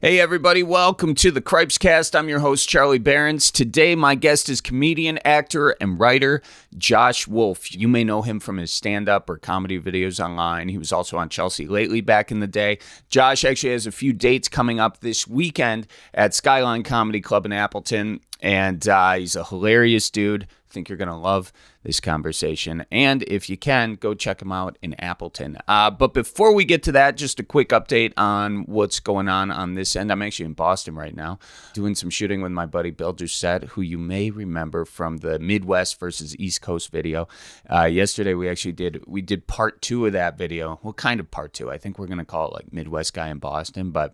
Hey everybody, welcome to the Cripescast. I'm your host, Charlie Berens. Today, my guest is comedian, actor, and writer Josh Wolfe. You may know him from his stand-up or comedy videos online. He was also on Chelsea Lately back in the day. Josh actually has a few dates coming up this weekend at Skyline Comedy Club in Appleton, and he's a hilarious dude. I think you're going to love this conversation. And if you can, go check him out in Appleton. But before we get to that, just a quick update on what's going on this end. I'm actually in Boston right now doing some shooting with my buddy Bill Doucette, who you may remember from the Midwest versus East Coast video. Yesterday, we did part 2 of that video. Well, kind of part 2. I think we're going to call it like Midwest Guy in Boston. But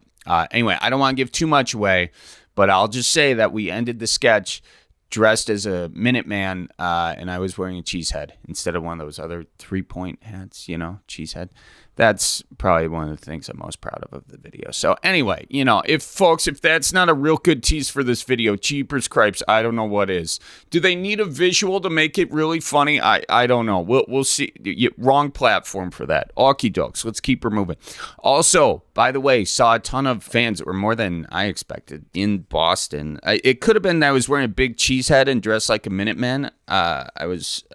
anyway, I don't want to give too much away, but I'll just say that we ended the sketch dressed as a Minuteman, and I was wearing a cheese head instead of one of those other 3-point hats, cheese head. That's probably one of the things I'm most proud of the video. So anyway, if that's not a real good tease for this video, Cheapers Cripes, I don't know what is. Do they need a visual to make it really funny? I don't know. We'll see. Wrong platform for that. Okie dokes. Let's keep her moving. Also, by the way, saw a ton of fans that were more than I expected in Boston. It could have been that I was wearing a big cheese head and dressed like a Minuteman. I was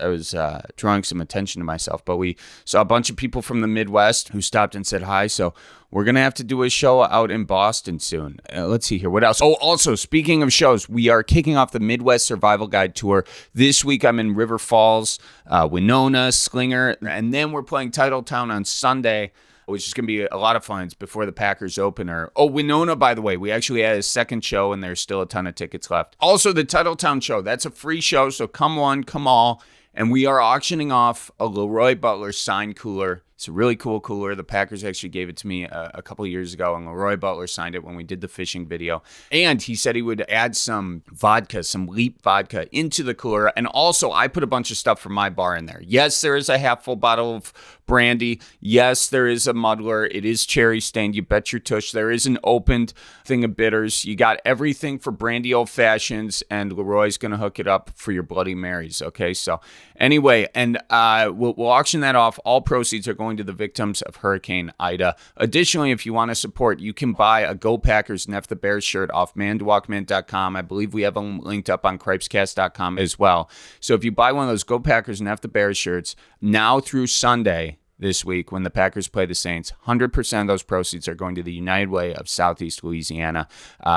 drawing some attention to myself, but we saw a bunch of people from the Midwest who stopped and said hi. So we're going to have to do a show out in Boston soon. Let's see here. What else? Oh, also, speaking of shows, we are kicking off the Midwest Survival Guide Tour. This week, I'm in River Falls, Winona, Slinger, and then we're playing Titletown on Sunday, which is going to be a lot of fun. It's before the Packers opener. Oh, Winona, by the way, we actually had a second show, and there's still a ton of tickets left. Also, the Titletown show, that's a free show, so come one, come all. And we are auctioning off a Leroy Butler signed cooler. It's a really cool cooler. The Packers actually gave it to me a couple of years ago, and Leroy Butler signed it when we did the fishing video. And he said he would add some vodka, some Leap vodka into the cooler. And also, I put a bunch of stuff from my bar in there. Yes, there is a half full bottle of brandy. Yes, there is a muddler. It is cherry stained. You bet your tush. There is an opened thing of bitters. You got everything for brandy old fashions, and Leroy's going to hook it up for your Bloody Marys. Okay, so anyway, and we'll auction that off. All proceeds are going to the victims of Hurricane Ida. Additionally, if you want to support, you can buy a Go Packers Neff the Bears shirt off manitowocminute.com. I believe we have them linked up on cripescast.com as well. So if you buy one of those Go Packers Neff the Bears shirts now through Sunday this week when the Packers play the Saints, 100% of those proceeds are going to the United Way of Southeast Louisiana.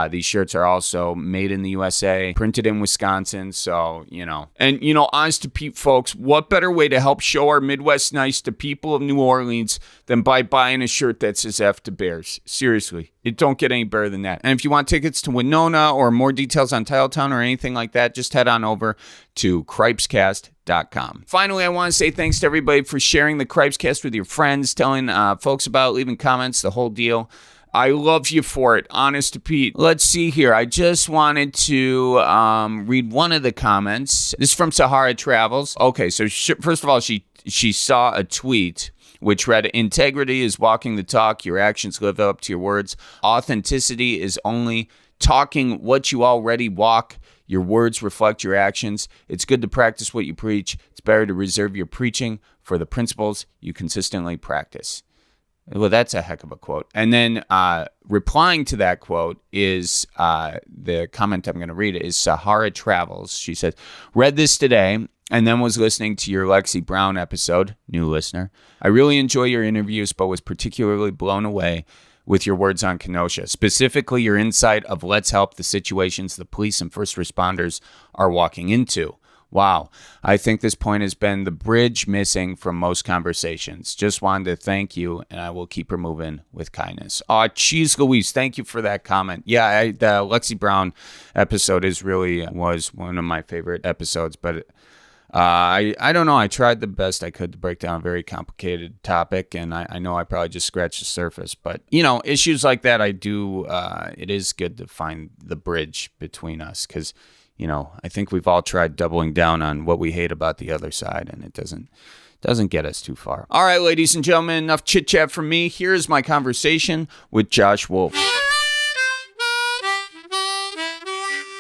These shirts are also made in the USA, printed in Wisconsin, so, And, honest to Pete, folks, what better way to help show our Midwest nice to people of New Orleans than by buying a shirt that says F to Bears? Seriously. It don't get any better than that. And if you want tickets to Winona or more details on Titletown or anything like that, just head on over to Cripescast.com. Finally, I want to say thanks to everybody for sharing the Cripescast with your friends, telling folks about it, leaving comments, the whole deal. I love you for it, honest to Pete. Let's see here. I just wanted to read one of the comments. This is from Sahara Travels. Okay, so first of all, she saw a tweet which read, "Integrity is walking the talk. Your actions live up to your words. Authenticity is only talking what you already walk. Your words reflect your actions. It's good to practice what you preach. It's better to reserve your preaching for the principles you consistently practice." Well, that's a heck of a quote. And then replying to that quote is the comment I'm going to read is Sahara Travels. She said, "Read this today and then was listening to your Lexi Brown episode," new listener. "I really enjoy your interviews, but was particularly blown away with your words on Kenosha, specifically your insight of let's help the situations the police and first responders are walking into. Wow, I think this point has been the bridge missing from most conversations. Just wanted to thank you, and I will keep her moving with kindness." Oh, geez, Louise, thank you for that comment. Yeah, the Lexi Brown episode was one of my favorite episodes, but I don't know. I tried the best I could to break down a very complicated topic, and I know I probably just scratched the surface. But, issues like that, it is good to find the bridge between us because, I think we've all tried doubling down on what we hate about the other side, and it doesn't get us too far. All right, ladies and gentlemen, enough chit-chat from me. Here's my conversation with Josh Wolfe.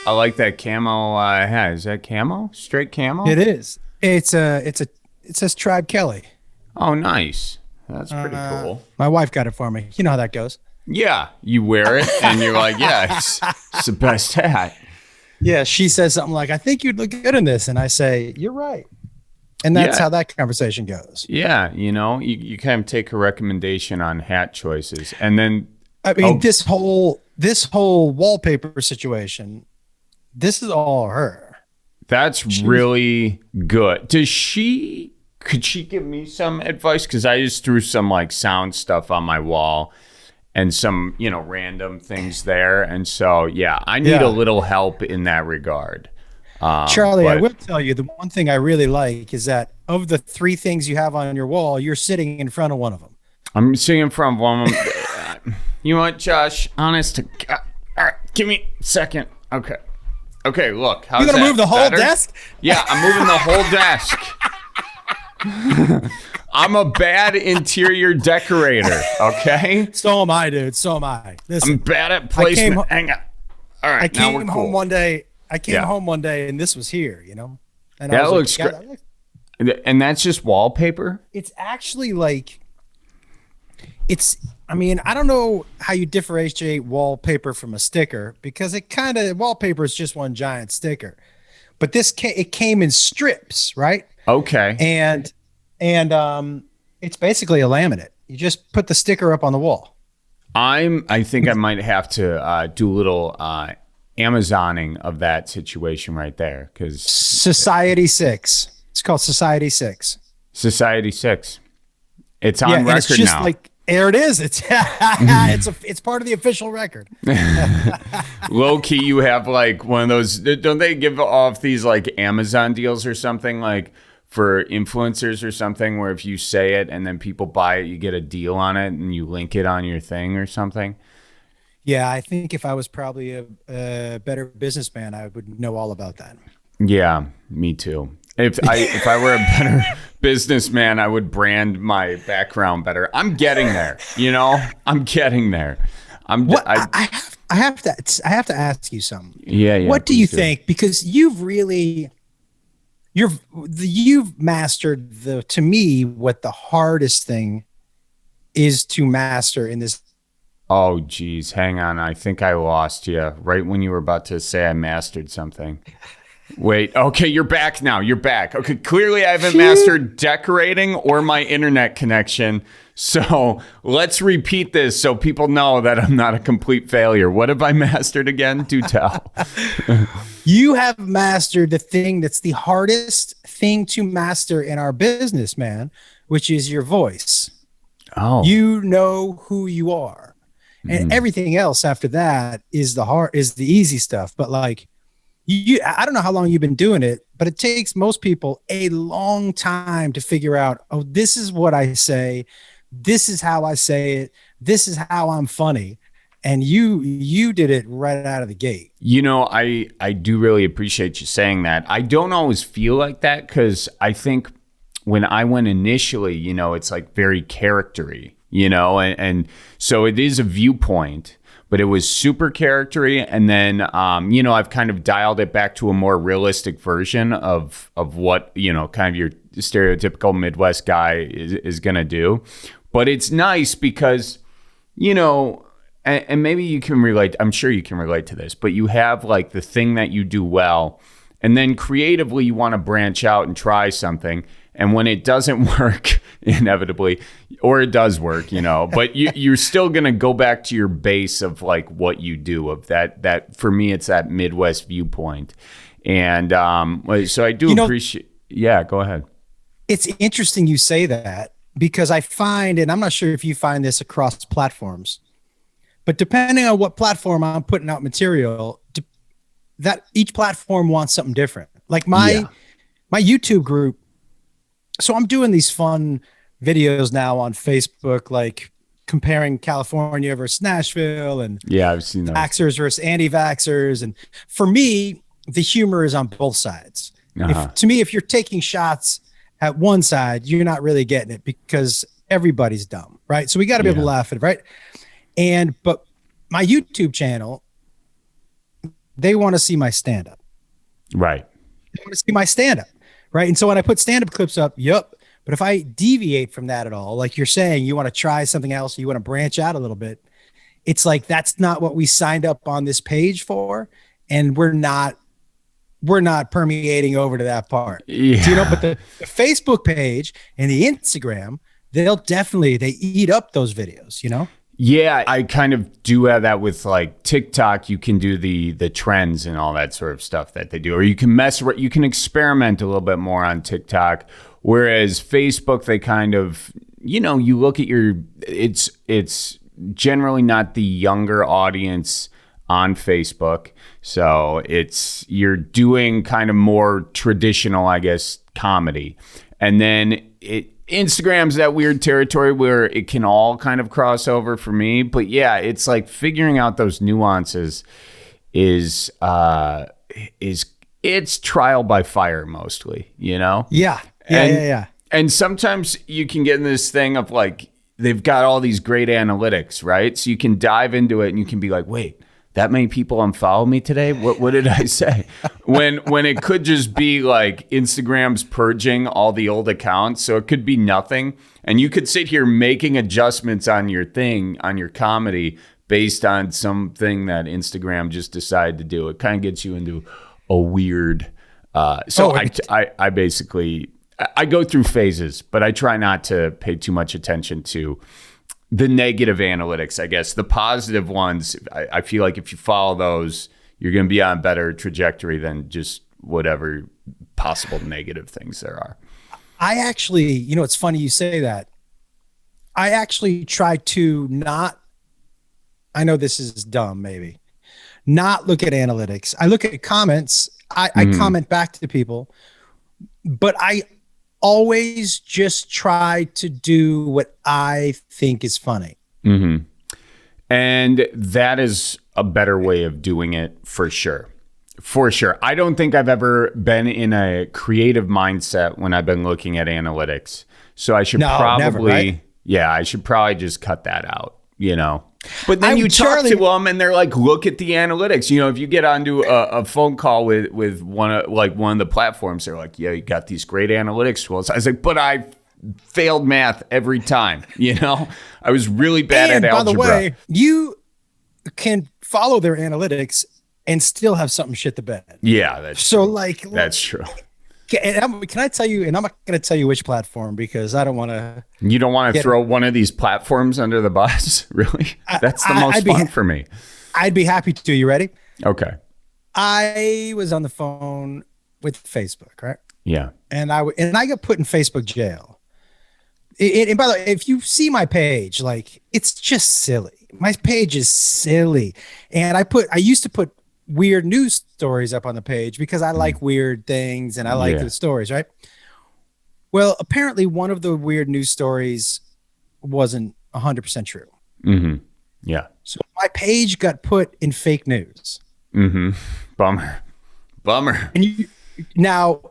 I like that camo hat. Is that camo? Straight camo? It is. It says Tribe Kelly. Oh, nice. That's pretty cool. My wife got it for me. You know how that goes. Yeah, you wear it and you're like, yeah, it's the best hat. Yeah, she says something like, I think you'd look good in this. And I say, you're right. And that's Yeah. how that conversation goes. Yeah, you kind of take a recommendation on hat choices. And then I mean, this whole wallpaper situation, this is all her. that's really good. Could she give me some advice? Because I just threw some like sound stuff on my wall and some, random things there. And so, yeah, I need a little help in that regard. Charlie, I will tell you, the one thing I really like is that of the 3 things you have on your wall, you're sitting in front of one of them. I'm sitting in front of one of them. You know what, Josh? Honest to God. All right, give me a second. Okay, look. How's You're going to move the whole better? desk? Yeah, I'm moving the whole desk. I'm a bad interior decorator, okay? So am I, dude. So am I. Listen, I'm bad at placement. Hang on. All right, I now we're came cool. home one day. Home one day, and this was here, And That I was looks great. And that's just wallpaper? It's actually like, I don't know how you differentiate wallpaper from a sticker, because wallpaper is just one giant sticker. But it came in strips, right? Okay. And it's basically a laminate. You just put the sticker up on the wall. I think I might have to do a little Amazoning of that situation right there, because Society 6. It's called Society 6. Society 6. It's on record it's just now. like, there it is. It's it's part of the official record. Low key, you have like one of those. Don't they give off these like Amazon deals or something, like for influencers or something, where if you say it and then people buy it, you get a deal on it and you link it on your thing or something? Yeah, I think if I was probably a better businessman, I would know all about that. Yeah, me too. If I were a better businessman, I would brand my background better. I'm getting there. I'm getting there. I have to ask you something. Yeah. What do you think? Because you've mastered to me, what the hardest thing is to master in this. Oh, geez. Hang on. I think I lost you right when you were about to say I mastered something. Wait. Okay, you're back now. You're back. Okay, clearly I haven't mastered decorating or my internet connection. So let's repeat this so people know that I'm not a complete failure. What have I mastered again? Do tell. You have mastered the thing that's the hardest thing to master in our business, man, which is your voice. Oh. You know who you are. And everything else after that is the easy stuff. But like, I don't know how long you've been doing it, but it takes most people a long time to figure out, oh, this is what I say. This is how I say it. This is how I'm funny. And you did it right out of the gate. I do really appreciate you saying that. I don't always feel like that, because I think when I went initially, it's like very charactery, and so it is a viewpoint, but it was super charactery. And then, I've kind of dialed it back to a more realistic version of what, kind of your stereotypical Midwest guy is going to do. But it's nice because, and maybe you can relate. I'm sure you can relate to this, but you have like the thing that you do well, and then creatively you want to branch out and try something. And when it doesn't work, inevitably, or it does work, but you're still going to go back to your base of like what you do, of that for me, it's that Midwest viewpoint. And so I do appreciate. Yeah, go ahead. It's interesting you say that, because I find, and I'm not sure if you find this across platforms, but depending on what platform I'm putting out material, that each platform wants something different. Like my YouTube group. So I'm doing these fun videos now on Facebook, like comparing California versus Nashville, and I've seen those. Vaxxers versus anti-vaxxers. And for me, the humor is on both sides. To me, if you're taking shots at one side, you're not really getting it, because everybody's dumb, right? So we got to be able to laugh at it, right? But my YouTube channel, they want to see my stand-up. Right. They want to see my stand-up. Right. And so when I put stand-up clips up, but if I deviate from that at all, like you're saying, you want to try something else, you want to branch out a little bit, it's like, that's not what we signed up on this page for. And we're not permeating over to that part. Yeah. So, but the Facebook page and the Instagram, they eat up those videos, Yeah, I kind of do have that with like TikTok. You can do the trends and all that sort of stuff that they do, or you can you can experiment a little bit more on TikTok. Whereas Facebook, they kind of, you look at it's generally not the younger audience on Facebook. So you're doing kind of more traditional, I guess, comedy. And then Instagram's that weird territory where it can all kind of cross over for me. But yeah, it's like figuring out those nuances is it's trial by fire mostly, Yeah. And sometimes you can get in this thing of like, they've got all these great analytics, right? So you can dive into it and you can be like, wait, that many people unfollow me today? What did I say? when it could just be like Instagram's purging all the old accounts. So it could be nothing. And you could sit here making adjustments on your comedy based on something that Instagram just decided to do. It kind of gets you into a weird. I basically, I go through phases, but I try not to pay too much attention to the negative analytics. I guess the positive ones, I feel like if you follow those, you're going to be on a better trajectory than just whatever possible negative things there are. I actually, it's funny you say that. I actually try to not, I know this is dumb, maybe, not look at analytics. I look at comments. I comment back to people, but I always just try to do what I think is funny. Mm-hmm. And that is a better way of doing it for sure. For sure. I don't think I've ever been in a creative mindset when I've been looking at analytics. So I should never, right? I should probably just cut that out, But then you talk to them and they're like, look at the analytics. If you get onto a phone call with one of the platforms, they're like, yeah, you got these great analytics tools. I was like, but I failed math every time. I was really bad at algebra. By the way, you can follow their analytics and still have something shit the bed. Yeah, that's true. Can I tell you, and I'm not going to tell you which platform because I don't want to. You don't want to throw one of these platforms under the bus? Really? That's the most fun for me. I'd be happy to. You ready? Okay. I was on the phone with Facebook, right? Yeah. And I got put in Facebook jail. And by the way, if you see my page, like, it's just silly. My page is silly. And I used to put weird news stories up on the page because I like weird things and I like the stories, right? Well, apparently one of the weird news stories wasn't 100% true. Mm-hmm. Yeah. So my page got put in fake news. Mm-hmm. Bummer. And now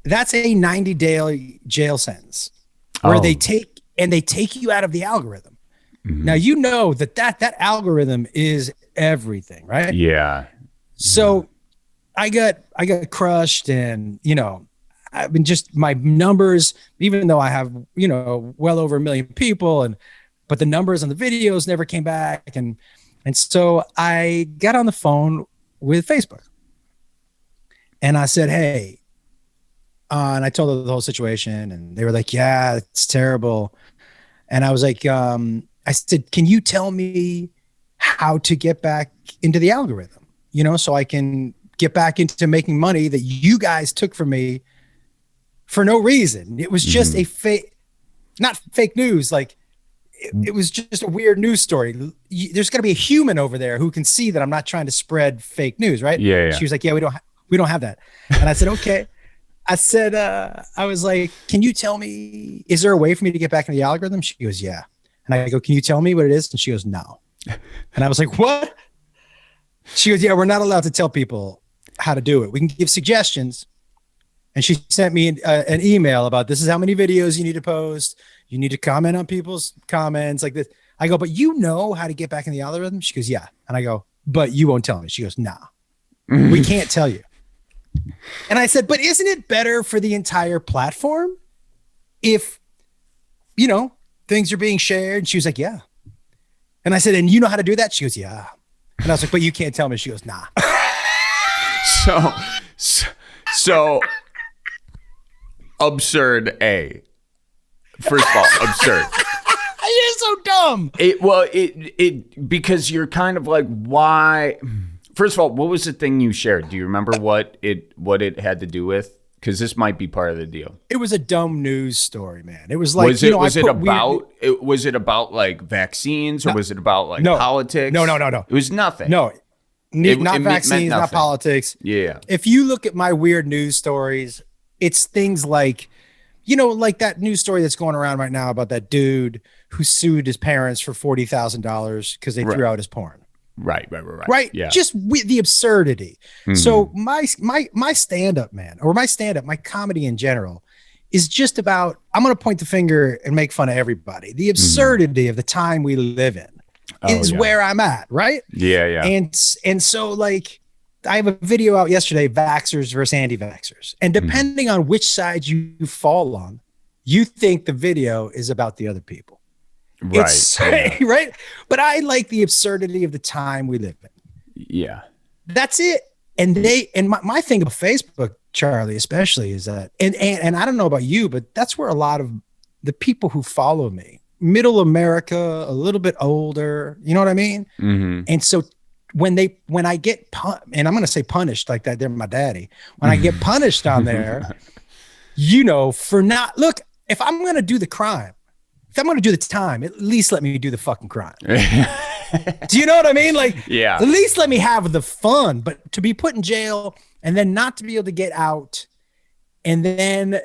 that's a 90-day jail sentence where they take you out of the algorithm. Mm-hmm. Now, that algorithm is everything, right? Yeah. So I got crushed, and I've been just my numbers, even though I have well over 1 million people, but the numbers on the videos never came back, and so I got on the phone with Facebook, and I said, hey, and I told them the whole situation, and they were like, yeah, it's terrible, and I was like, I said, can you tell me how to get back into the algorithm? So I can get back into making money that you guys took from me for no reason. It was just a fake, not fake news. Like it was just a weird news story. There's got to be a human over there who can see that I'm not trying to spread fake news, right? Yeah. She was like, yeah, we don't have that. And I said, okay. I said, I was like, can you tell me, is there a way for me to get back in the algorithm? She goes, yeah. And I go, can you tell me what it is? And she goes, no. And I was like, what? She goes, yeah, we're not allowed to tell people how to do it. We can give suggestions. And she sent me an email about, this is how many videos you need to post. You need to comment on people's comments like this. I go, but you know how to get back in the algorithm? She goes, yeah. And I go, but you won't tell me. She goes, nah, we can't tell you. And I said, but isn't it better for the entire platform if, things are being shared? And she was like, yeah. And I said, and you know how to do that? She goes, yeah. And I was like, but you can't tell me. She goes, nah. So absurd. First of all, absurd. It is so dumb. It because you're kind of like, why? First of all, what was the thing you shared? Do you remember what it had to do with? Because this might be part of the deal. It was a dumb news story, man. It was like, was it about like vaccines, or was it about like politics? No. It was nothing. No, not vaccines, not politics. Yeah. If you look at my weird news stories, it's things like, like that news story that's going around right now about that dude who sued his parents for $40,000 because they threw out his porn. Right. Yeah. Just the absurdity. Mm-hmm. So my stand-up, man, or my comedy in general is just about, I'm going to point the finger and make fun of everybody. The absurdity of the time we live in is where I'm at. Right. Yeah. And so like, I have a video out yesterday, vaxxers versus anti-vaxxers. And depending on which side you fall on, you think the video is about the other people. Right. Right. But I like the absurdity of the time we live in. Yeah. That's it. And my thing about Facebook, Charlie, especially, is that, and I don't know about you, but that's where a lot of the people who follow me, middle America, a little bit older, you know what I mean? Mm-hmm. And so when I get and I'm going to say punished like that, they're my daddy. When I get punished on there, for not, look, if I'm going to do the crime, if I'm going to do the time, at least let me do the fucking crime. Do you know what I mean? Like, yeah, at least let me have the fun, but to be put in jail and then not to be able to get out, and then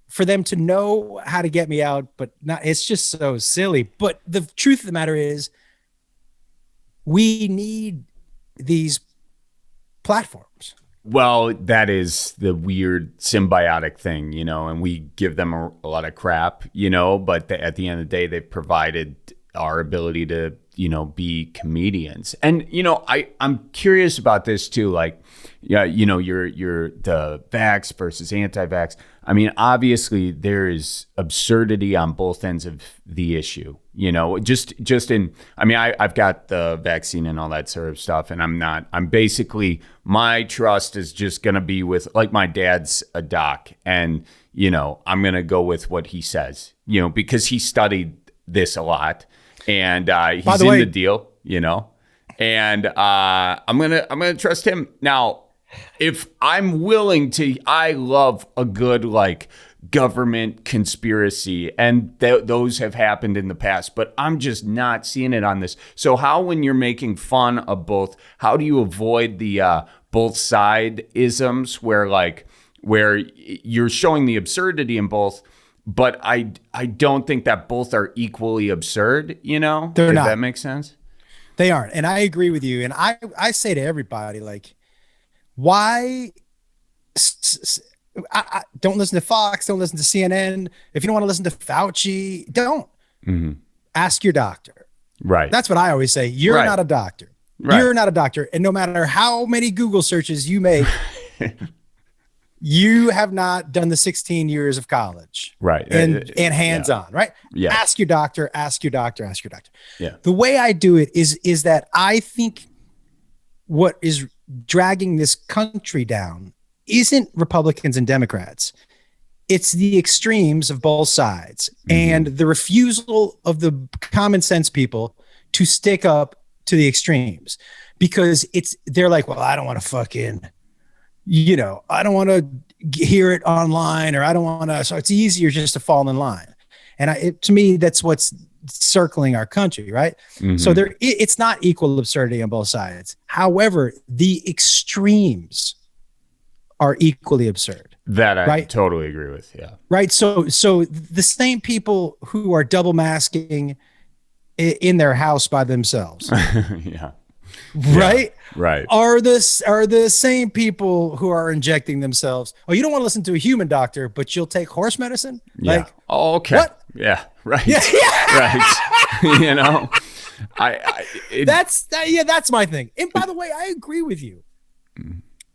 for them to know how to get me out, but not, it's just so silly. But the truth of the matter is, we need these platforms. Well, that is the weird symbiotic thing, and we give them a lot of crap, but at the end of the day, they've provided our ability to, be comedians. And, I'm curious about this too. Like, you're the vax versus anti-vax. I mean, obviously there is absurdity on both ends of the issue, I've got the vaccine and all that sort of stuff. And I'm basically, my trust is just going to be with, like, my dad's a doc, and, I'm going to go with what he says, because he studied this a lot, and he's in the deal, and I'm going to trust him. Now, if I'm willing to, I love a good, like, government conspiracy, and those have happened in the past, but I'm just not seeing it on this. So how, when you're making fun of both, how do you avoid the both side isms where you're showing the absurdity in both, but I don't think that both are equally absurd, They're not. That makes sense? They aren't. And I agree with you. And I say to everybody, like, why I don't listen to Fox, don't listen to CNN. If you don't want to listen to Fauci, don't. Mm-hmm. Ask your doctor. Right. That's what I always say. You're not a doctor. Right. You're not a doctor. And no matter how many Google searches you make, you have not done the 16 years of college. Right. And hands-on, right? Yeah. Ask your doctor, ask your doctor, ask your doctor. Yeah. The way I do it is that I think what is dragging this country down isn't Republicans and Democrats. It's the extremes of both sides, and the refusal of the common sense people to stick up to the extremes, because they're like, well, I don't want to fucking, I don't want to hear it online, or I don't want to. So it's easier just to fall in line. And to me, that's what's circling our country, right? Mm-hmm. So it's not equal absurdity on both sides. However, the extremes are equally absurd. That I totally agree with. Yeah. Right. So the same people who are double masking in their house by themselves. Yeah. Right. Yeah, right. Are the same people who are injecting themselves. Oh, you don't want to listen to a human doctor, but you'll take horse medicine? Yeah. Like, oh, okay. What? Yeah. Right. Yeah. Right. That's my thing. And by the way, I agree with you.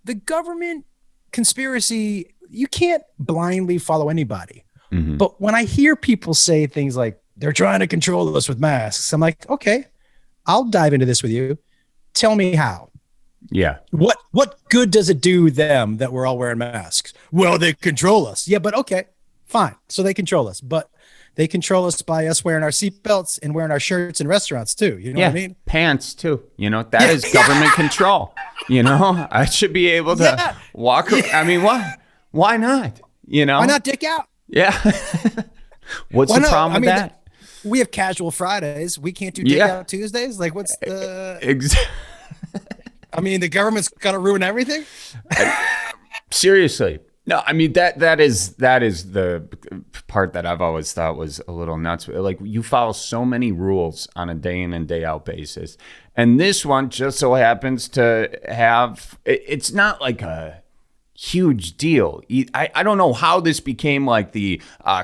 The government conspiracy, you can't blindly follow anybody. But when I hear people say things like they're trying to control us with masks, I'm like, okay, I'll dive into this with you. Tell me how. Yeah. What good does it do them that we're all wearing masks? Well, they control us. Yeah, but okay, fine. So they control us, but they control us by us wearing our seatbelts and wearing our shirts in restaurants too. You know what I mean? Pants too. That is government control. I should be able to walk. I mean, why not? Why not dick out? Yeah. What's the problem with that? We have casual Fridays. We can't do dick out Tuesdays. Like, what's the? I mean, the government's got to ruin everything. Seriously. No, I mean that is the part that I've always thought was a little nuts. Like, you follow so many rules on a day in and day out basis, and this one just so happens to have. It's not like a huge deal. I don't know how this became like the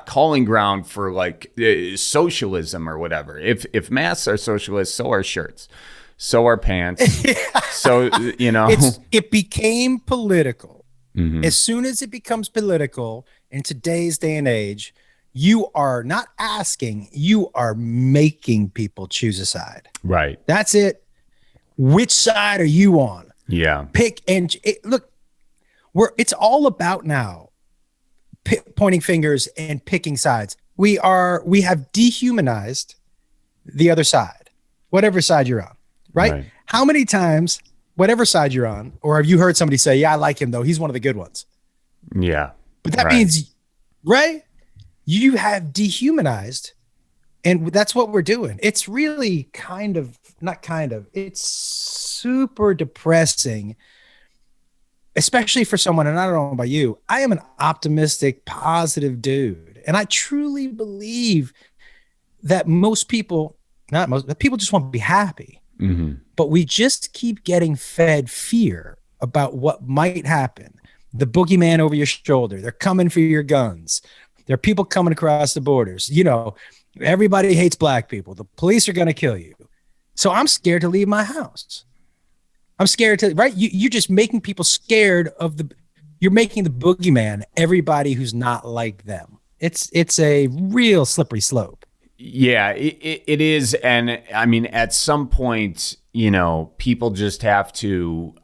calling ground for like socialism or whatever. If masks are socialist, so are shirts, so are pants. So it became political. Mm-hmm. As soon as it becomes political in today's day and age, you are not asking, you are making people choose a side. Right. That's it. Which side are you on? Yeah. Pick and look, it's all about now pointing fingers and picking sides. We have dehumanized the other side, whatever side you're on, right? How many times, whatever side you're on, or have you heard somebody say, yeah, I like him though, he's one of the good ones? Yeah. But that means, right? You have dehumanized, and that's what we're doing. It's really it's super depressing, especially for someone, and I don't know about you, I am an optimistic, positive dude. And I truly believe that people just want to be happy. Mm-hmm. But we just keep getting fed fear about what might happen. The boogeyman over your shoulder. They're coming for your guns. There are people coming across the borders. Everybody hates black people. The police are going to kill you. So I'm scared to leave my house. I'm scared to, right? You're just making people scared you're making the boogeyman everybody who's not like them. It's a real slippery slope. Yeah, it is. And I mean, at some point, people just have to,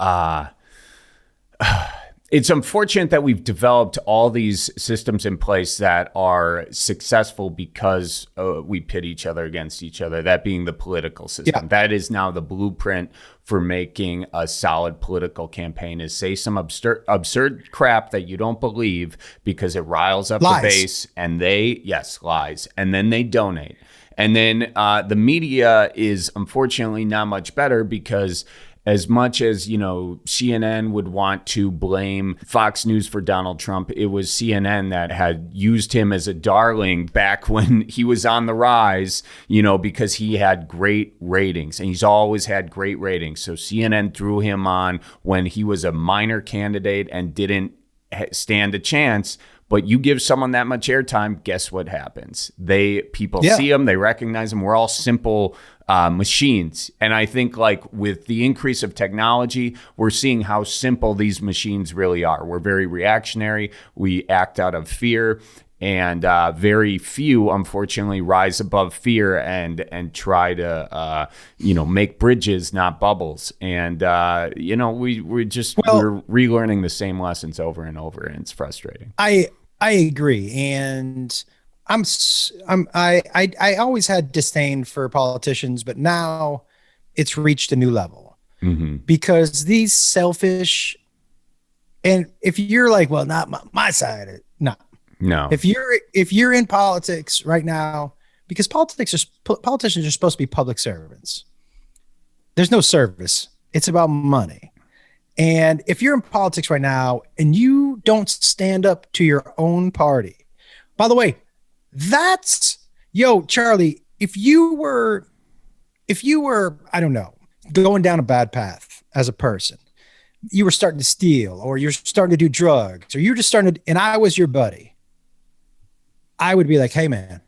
it's unfortunate that we've developed all these systems in place that are successful because we pit each other against each other, that being the political system. Yeah. That is now the blueprint for making a solid political campaign, is say some absurd crap that you don't believe because it riles up lies. The base, and lies, and then they donate. And then the media is unfortunately not much better, because as much as, CNN would want to blame Fox News for Donald Trump, it was CNN that had used him as a darling back when he was on the rise, because he had great ratings, and he's always had great ratings. So CNN threw him on when he was a minor candidate and didn't stand a chance. But you give someone that much airtime, guess what happens? People see them, they recognize them. We're all simple machines. And I think, like, with the increase of technology, we're seeing how simple these machines really are. We're very reactionary. We act out of fear. And very few, unfortunately, rise above fear and try to, make bridges, not bubbles. And, we're relearning the same lessons over and over, and it's frustrating. I agree. And I always had disdain for politicians, but now it's reached a new level. Mm-hmm. Because these selfish, and if you're like, well, not my side, no. No. If you're in politics right now, because politicians are supposed to be public servants. There's no service. It's about money. And if you're in politics right now and you don't stand up to your own party, by the way, Charlie, if you were, I don't know, going down a bad path as a person, you were starting to steal, or you're starting to do drugs, or you're just starting to, and I was your buddy, I would be like, hey, man,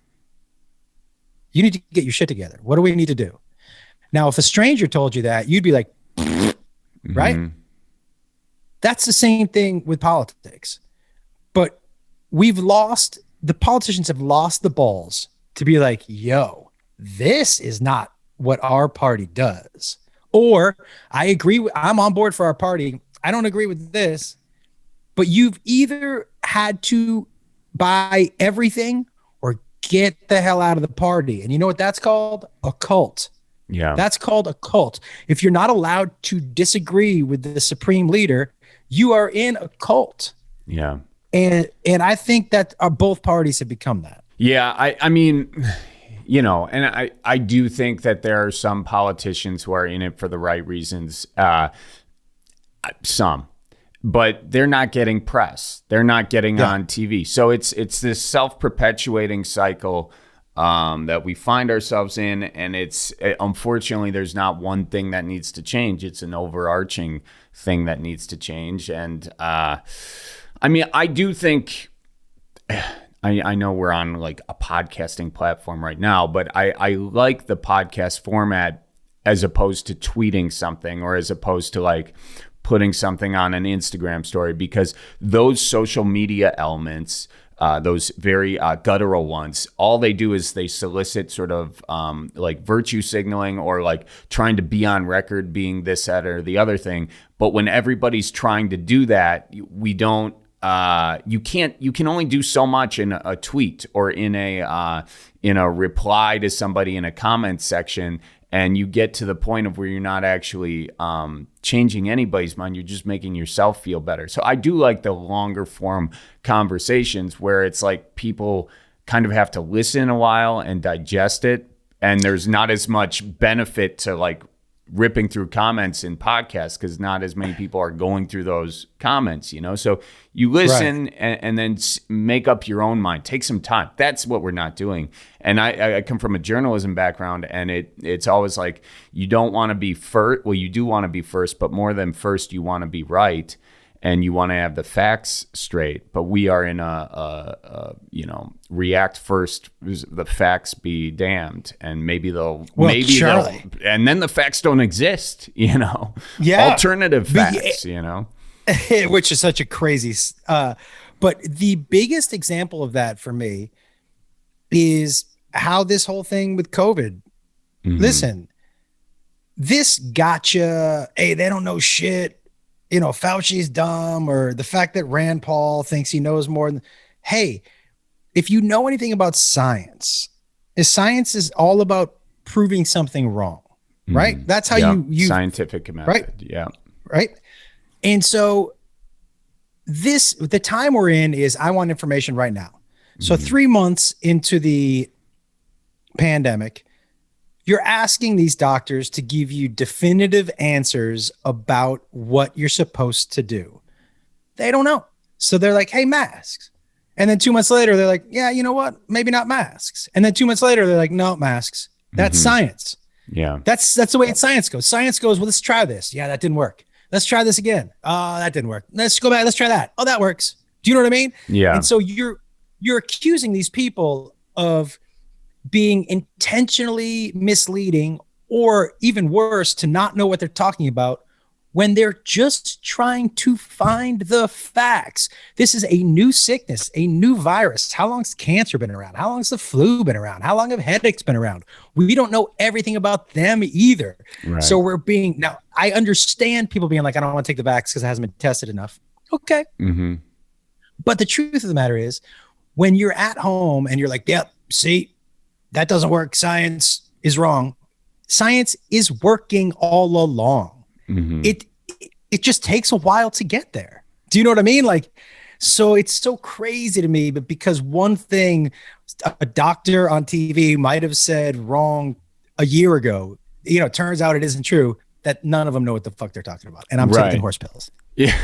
you need to get your shit together. What do we need to do? Now, if a stranger told you that, you'd be like, right? Mm-hmm. That's the same thing with politics. But the politicians have lost the balls to be like, yo, this is not what our party does. Or I'm on board for our party. I don't agree with this, but you've either had to buy everything or get the hell out of the party. And you know what that's called? A cult. Yeah. That's called a cult. If you're not allowed to disagree with the supreme leader, you are in a cult. Yeah. And I think that both parties have become that. Yeah. I mean, you know, and I do think that there are some politicians who are in it for the right reasons. Some. But they're not getting press. They're not getting on TV. So it's this self-perpetuating cycle that we find ourselves in. And unfortunately, there's not one thing that needs to change. It's an overarching thing that needs to change. And I mean, I do think, I know we're on like a podcasting platform right now, but I like the podcast format as opposed to tweeting something or as opposed to like putting something on an Instagram story, because those social media elements, those very guttural ones, all they do is they solicit sort of like virtue signaling or like trying to be on record being this, that, or the other thing. But when everybody's trying to do that, we don't, you can only do so much in a tweet or in a reply to somebody in a comment section. And you get to the point of where you're not actually changing anybody's mind. You're just making yourself feel better. So I do like the longer form conversations where it's like people kind of have to listen a while and digest it. And there's not as much benefit to like ripping through comments in podcasts because not as many people are going through those comments, you know? So you listen and then make up your own mind. Take some time. That's what we're not doing. And I come from a journalism background, and it's always like you don't want to be first. Well, you do want to be first, but more than first, you want to be right. And you want to have the facts straight, but we are in a react first, the facts be damned, and maybe and then the facts don't exist, you know. Yeah, alternative facts, you know, which is such a crazy. But the biggest example of that for me is how this whole thing with COVID. Mm-hmm. Listen, this gotcha. Hey, they don't know shit. You know, Fauci's dumb, or the fact that Rand Paul thinks he knows more than, hey, if you know anything about science is all about proving something wrong, right? Mm-hmm. That's how you scientific method. Right? Yeah. Right. And so the time we're in is I want information right now. So 3 months into the pandemic, you're asking these doctors to give you definitive answers about what you're supposed to do. They don't know. So they're like, hey, masks. And then 2 months later, they're like, yeah, you know what? Maybe not masks. And then 2 months later, they're like, no, masks. That's science. Yeah. That's the way science goes. Science goes, well, let's try this. Yeah, that didn't work. Let's try this again. Oh, that didn't work. Let's go back. Let's try that. Oh, that works. Do you know what I mean? Yeah. And so you're accusing these people of being intentionally misleading, or even worse, to not know what they're talking about when they're just trying to find the facts. This is a new sickness, a new virus. How long's cancer been around? How long's the flu been around? How long have headaches been around? We don't know everything about them either. Right. So now I understand people being like, I don't want to take the vax because it hasn't been tested enough. Okay. Mm-hmm. But the truth of the matter is, when you're at home and you're like, yep, see, that doesn't work. Science is wrong. Science is working all along. Mm-hmm. It just takes a while to get there. Do you know what I mean? Like, so it's so crazy to me, but because one thing a doctor on TV might have said wrong a year ago, you know, turns out it isn't true, that none of them know what the fuck they're talking about. And I'm taking horse pills. Yeah.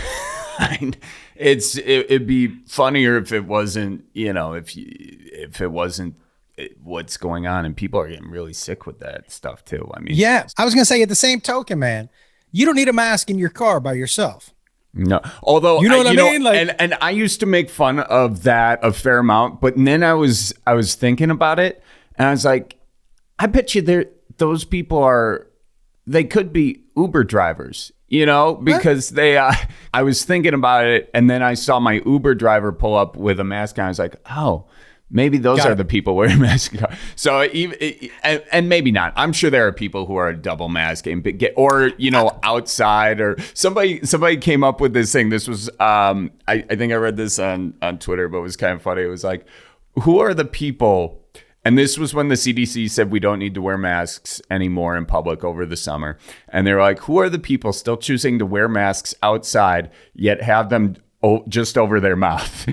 It'd be funnier if it wasn't, you know, if it wasn't what's going on, and people are getting really sick with that stuff too. I mean, yeah, I was going to say, at the same token, man, you don't need a mask in your car by yourself. No, although you know what I mean? Like, and I used to make fun of that a fair amount, but then I was thinking about it, and I was like, I bet you those people they could be Uber drivers, you know, because I was thinking about it, and then I saw my Uber driver pull up with a mask on. I was like, oh, Maybe those Got are it. the people wearing masks. So even and maybe not. I'm sure there are people who are double masking, but outside, or somebody came up with this thing. This was I think I read this on Twitter, but it was kind of funny. It was like, who are the people? And this was when the CDC said we don't need to wear masks anymore in public over the summer. And they're like, who are the people still choosing to wear masks outside, yet have them just over their mouth?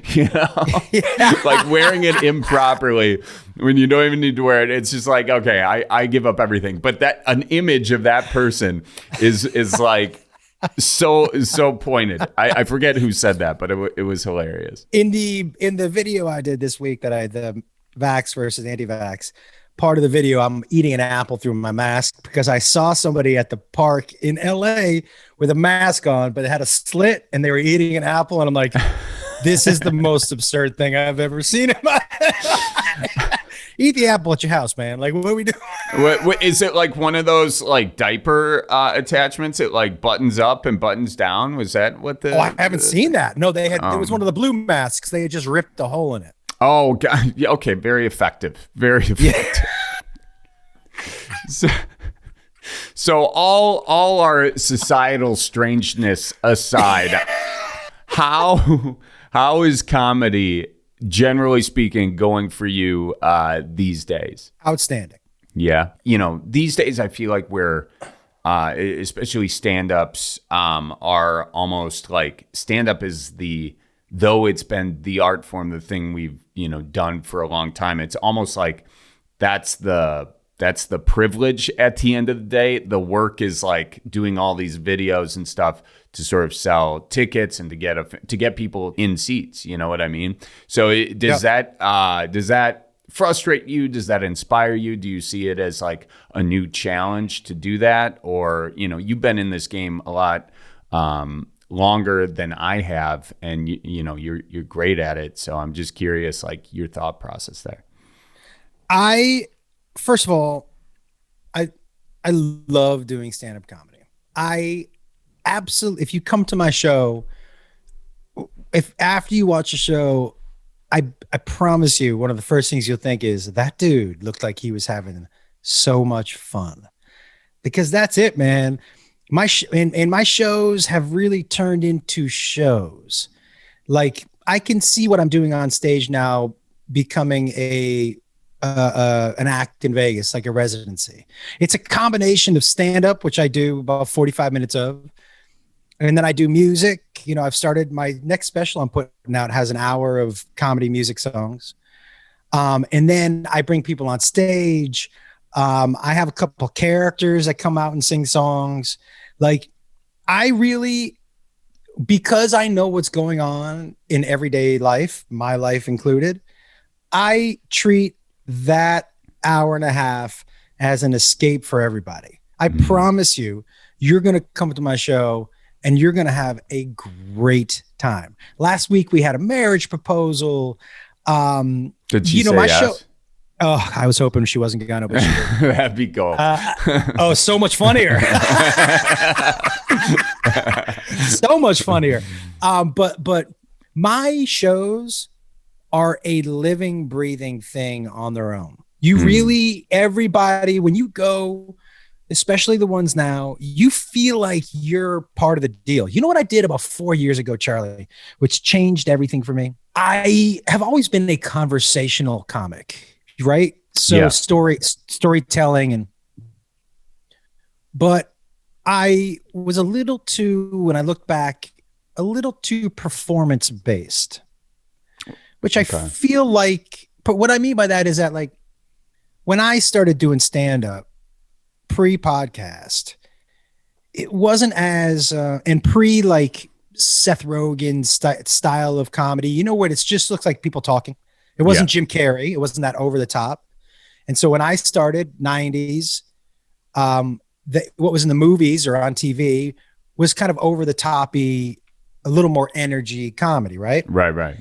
Like wearing it improperly when you don't even need to wear it. It's just like, okay, I give up everything. But that an image of that person is like so pointed. I forget who said that, but it was hilarious. In the video I did this week the vax versus anti-vax, part of the video, I'm eating an apple through my mask because I saw somebody at the park in LA with a mask on, but it had a slit and they were eating an apple. And I'm like, this is the most absurd thing I've ever seen in my Eat the apple at your house, man. Like, what are we doing? What, is it like one of those like diaper attachments? It like buttons up and buttons down. Was that what the? Oh, I haven't seen that. No, they had. It was one of the blue masks. They had just ripped a hole in it. Oh, God. Yeah, okay. Very effective. Very effective. Yeah. So all our societal strangeness aside, how is comedy, generally speaking, going for you these days? Outstanding. Yeah. These days I feel like we're, especially stand-ups, are almost like stand-up is though it's been the art form, the thing we've, done for a long time. It's almost like that's the privilege at the end of the day. The work is like doing all these videos and stuff to sort of sell tickets and to get people in seats. You know what I mean? So does that frustrate you? Does that inspire you? Do you see it as like a new challenge to do that? Or, you've been in this game a lot longer than I have, and you're great at it. So I'm just curious, like your thought process there. First of all, I love doing stand-up comedy. I absolutely, if you come to my show, if after you watch the show, I promise you, one of the first things you'll think is that dude looked like he was having so much fun, because that's it, man. My shows have really turned into shows. Like, I can see what I'm doing on stage now becoming an act in Vegas, like a residency. It's a combination of stand-up, which I do about 45 minutes of, and then I do music. I've started my next special I'm putting out has an hour of comedy music songs. And then I bring people on stage. I have a couple characters that come out and sing songs. Like, because I know what's going on in everyday life, my life included, I treat that hour and a half as an escape for everybody. I promise you're going to come to my show and you're going to have a great time. Last week we had a marriage proposal. Did she say my yes? show? Oh, I was hoping she wasn't going to, but she did. That'd be cool. So much funnier. So much funnier. But my shows are a living, breathing thing on their own. You really, everybody, when you go, especially the ones now, you feel like you're part of the deal. You know what I did about 4 years ago, Charlie, which changed everything for me? I have always been a conversational comic, right? So yeah. storytelling, but I was a little too, when I look back, a little too performance based, which I feel like, but what I mean by that is that, like, when I started doing stand-up pre-podcast, it wasn't as, and like Seth Rogen style of comedy, where it just looks like people talking. It wasn't Jim Carrey. It wasn't that over the top. And so when I started 90s, what was in the movies or on TV was kind of over the toppy, a little more energy comedy, right? Right.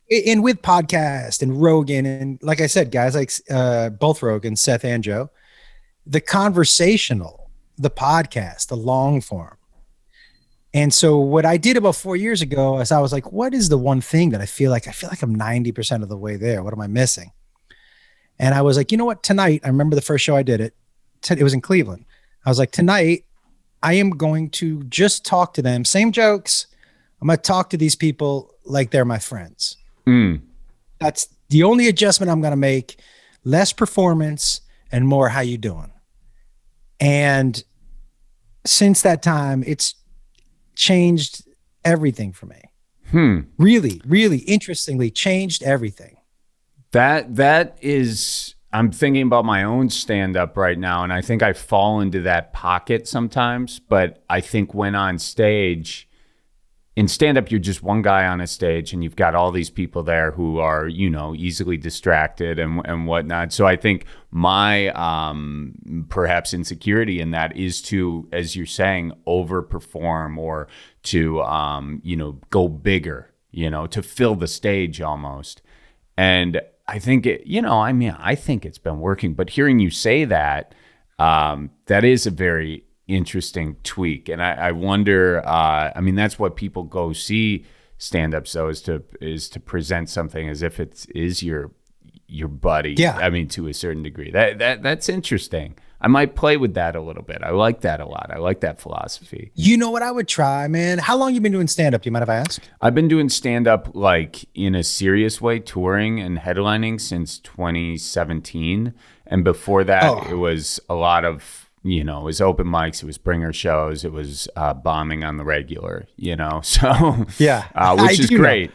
And with podcast and Rogan, and like I said, guys like both Rogan, Seth and Joe, the conversational, the podcast, the long form. And so what I did about 4 years ago is I was like, what is the one thing that I feel like I'm 90% of the way there. What am I missing? And I was like, you know what? Tonight, I remember the first show I did it. It was in Cleveland. I was like, tonight, I am going to just talk to them. Same jokes. I'm going to talk to these people like they're my friends. That's the only adjustment I'm going to make. Less performance and more how you doing. And since that time, it's changed everything for me. Really, really interestingly changed everything. That is, I'm thinking about my own stand-up right now, and I think I fall into that pocket sometimes, but I think when on stage, in stand-up, you're just one guy on a stage, and you've got all these people there who are, easily distracted and whatnot. So I think my perhaps insecurity in that is to, as you're saying, overperform or to, go bigger, to fill the stage almost. And I think I think it's been working. But hearing you say that, that is a very interesting tweak. And I wonder, that's what people go see stand-ups though, is to present something as if it is your buddy. Yeah. To a certain degree. That's interesting. I might play with that a little bit. I like that a lot. I like that philosophy. You know what I would try, man? How long you been doing stand-up? Do you mind if I ask? I've been doing stand-up like in a serious way, touring and headlining since 2017. And before that, It was a lot of, it was open mics, it was bringer shows, it was bombing on the regular, so yeah, which is great.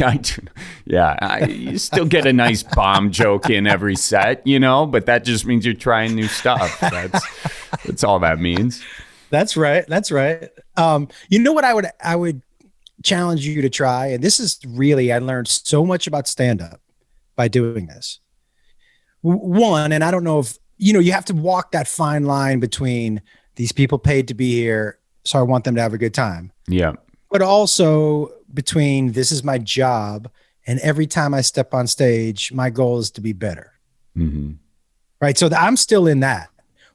I do, yeah, you still get a nice bomb joke in every set, but that just means you're trying new stuff. That's all that means. That's right. You know what I would challenge you to try, and this is really, I learned so much about stand-up by doing this. One, and I don't know if you have to walk that fine line between these people paid to be here, so I want them to have a good time. Yeah. But also between this is my job, and every time I step on stage, my goal is to be better. Mm-hmm. Right. So I'm still in that.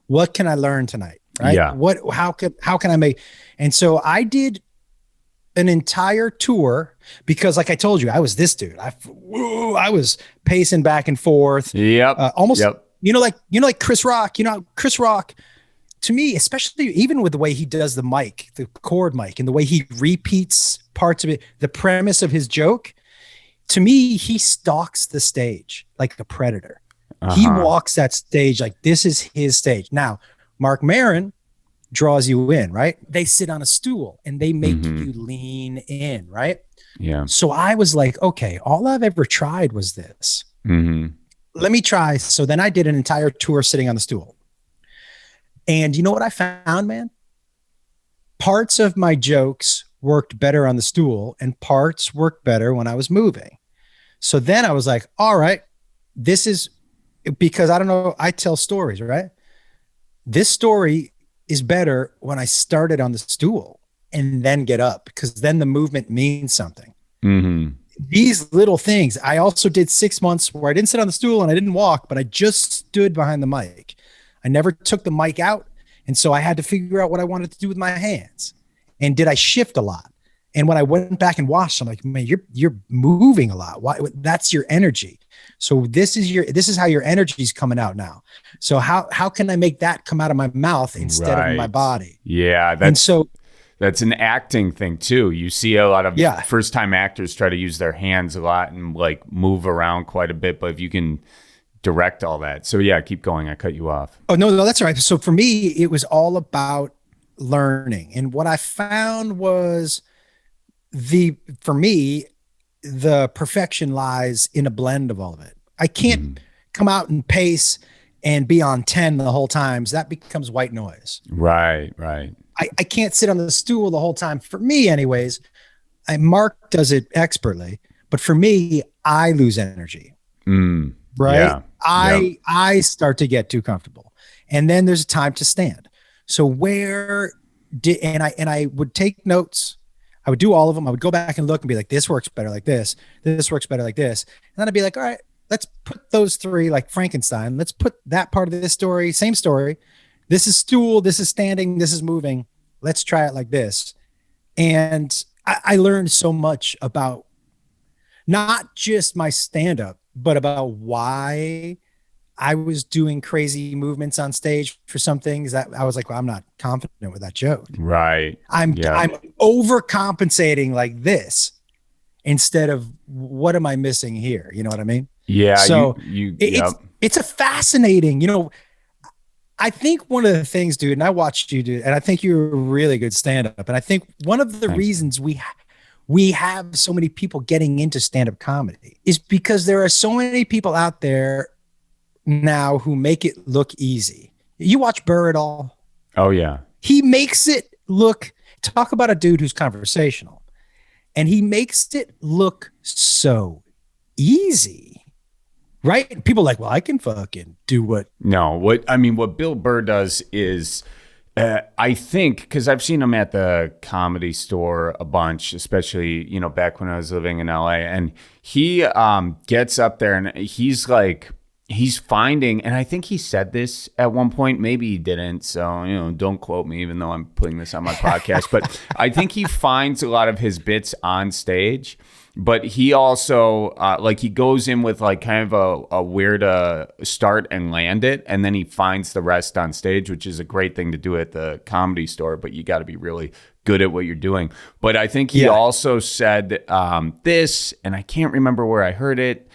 What can I learn tonight? Right. Yeah. How can I make? And so I did an entire tour because, like I told you, I was this dude. I was pacing back and forth. Yep. Almost. Yep. Like Chris Rock, Chris Rock, to me, especially even with the way he does the mic, the chord mic, and the way he repeats parts of it, the premise of his joke, to me, he stalks the stage like a predator. He walks that stage like this is his stage. Now, Mark Maron draws you in, right? They sit on a stool and they make you lean in, right? Yeah. So I was like, okay, all I've ever tried was this. Let me try. So then I did an entire tour sitting on the stool. And you know what I found, man? Parts of my jokes worked better on the stool and parts worked better when I was moving. So then I was like, all right, this is because I don't know, I tell stories, right? This story is better when I started on the stool and then get up, because then the movement means something. These little things. I also did 6 months where I didn't sit on the stool and I didn't walk, but I just stood behind the mic. I never took the mic out. And so I had to figure out what I wanted to do with my hands. And did I shift a lot? And when I went back and watched, I'm like, man, you're moving a lot. Why? That's your energy. So this is how your energy is coming out now. So how can I make that come out of my mouth instead of my body? Yeah. That's an acting thing too. You see a lot of first time actors try to use their hands a lot and like move around quite a bit, but if you can direct all that. So yeah, keep going. I cut you off. Oh, no, that's all right. So for me, it was all about learning. And what I found was for me, the perfection lies in a blend of all of it. I can't come out and pace and be on 10 the whole time. So that becomes white noise. Right. I can't sit on the stool the whole time. For me, anyways, Mark does it expertly, but for me, I lose energy. Right? Yeah. I start to get too comfortable, and then there's a time to stand. So I would take notes. I would do all of them. I would go back and look and be like, this works better like this. This works better like this. And then I'd be like, all right, let's put those three like Frankenstein. Let's put that part of this story, same story. This is stool, this is standing, this is moving. Let's try it like this. And I learned so much about not just my stand-up, but about why I was doing crazy movements on stage for some things that I was like, well, I'm not confident with that joke. Right. I'm overcompensating like this instead of what am I missing here? You know what I mean? Yeah. So yep. it's a fascinating, I think one of the things, dude, and I watched you do, and I think you're a really good stand-up. And I think one of the reasons we have so many people getting into stand-up comedy is because there are so many people out there now who make it look easy. You watch Burr at all? Oh yeah. He makes it look, talk about a dude who's conversational, and he makes it look so easy, right? People are like, well, I can fucking do what Bill Burr does is I think, because I've seen him at the Comedy Store a bunch, especially, back when I was living in LA, and he gets up there and he's finding, and I think he said this at one point, maybe he didn't, so, don't quote me, even though I'm putting this on my podcast, but I think he finds a lot of his bits on stage, but he also, he goes in with kind of a where to start and land it, and then he finds the rest on stage, which is a great thing to do at the Comedy Store, but you got to be really good at what you're doing. But I think he also said this, and I can't remember where I heard it.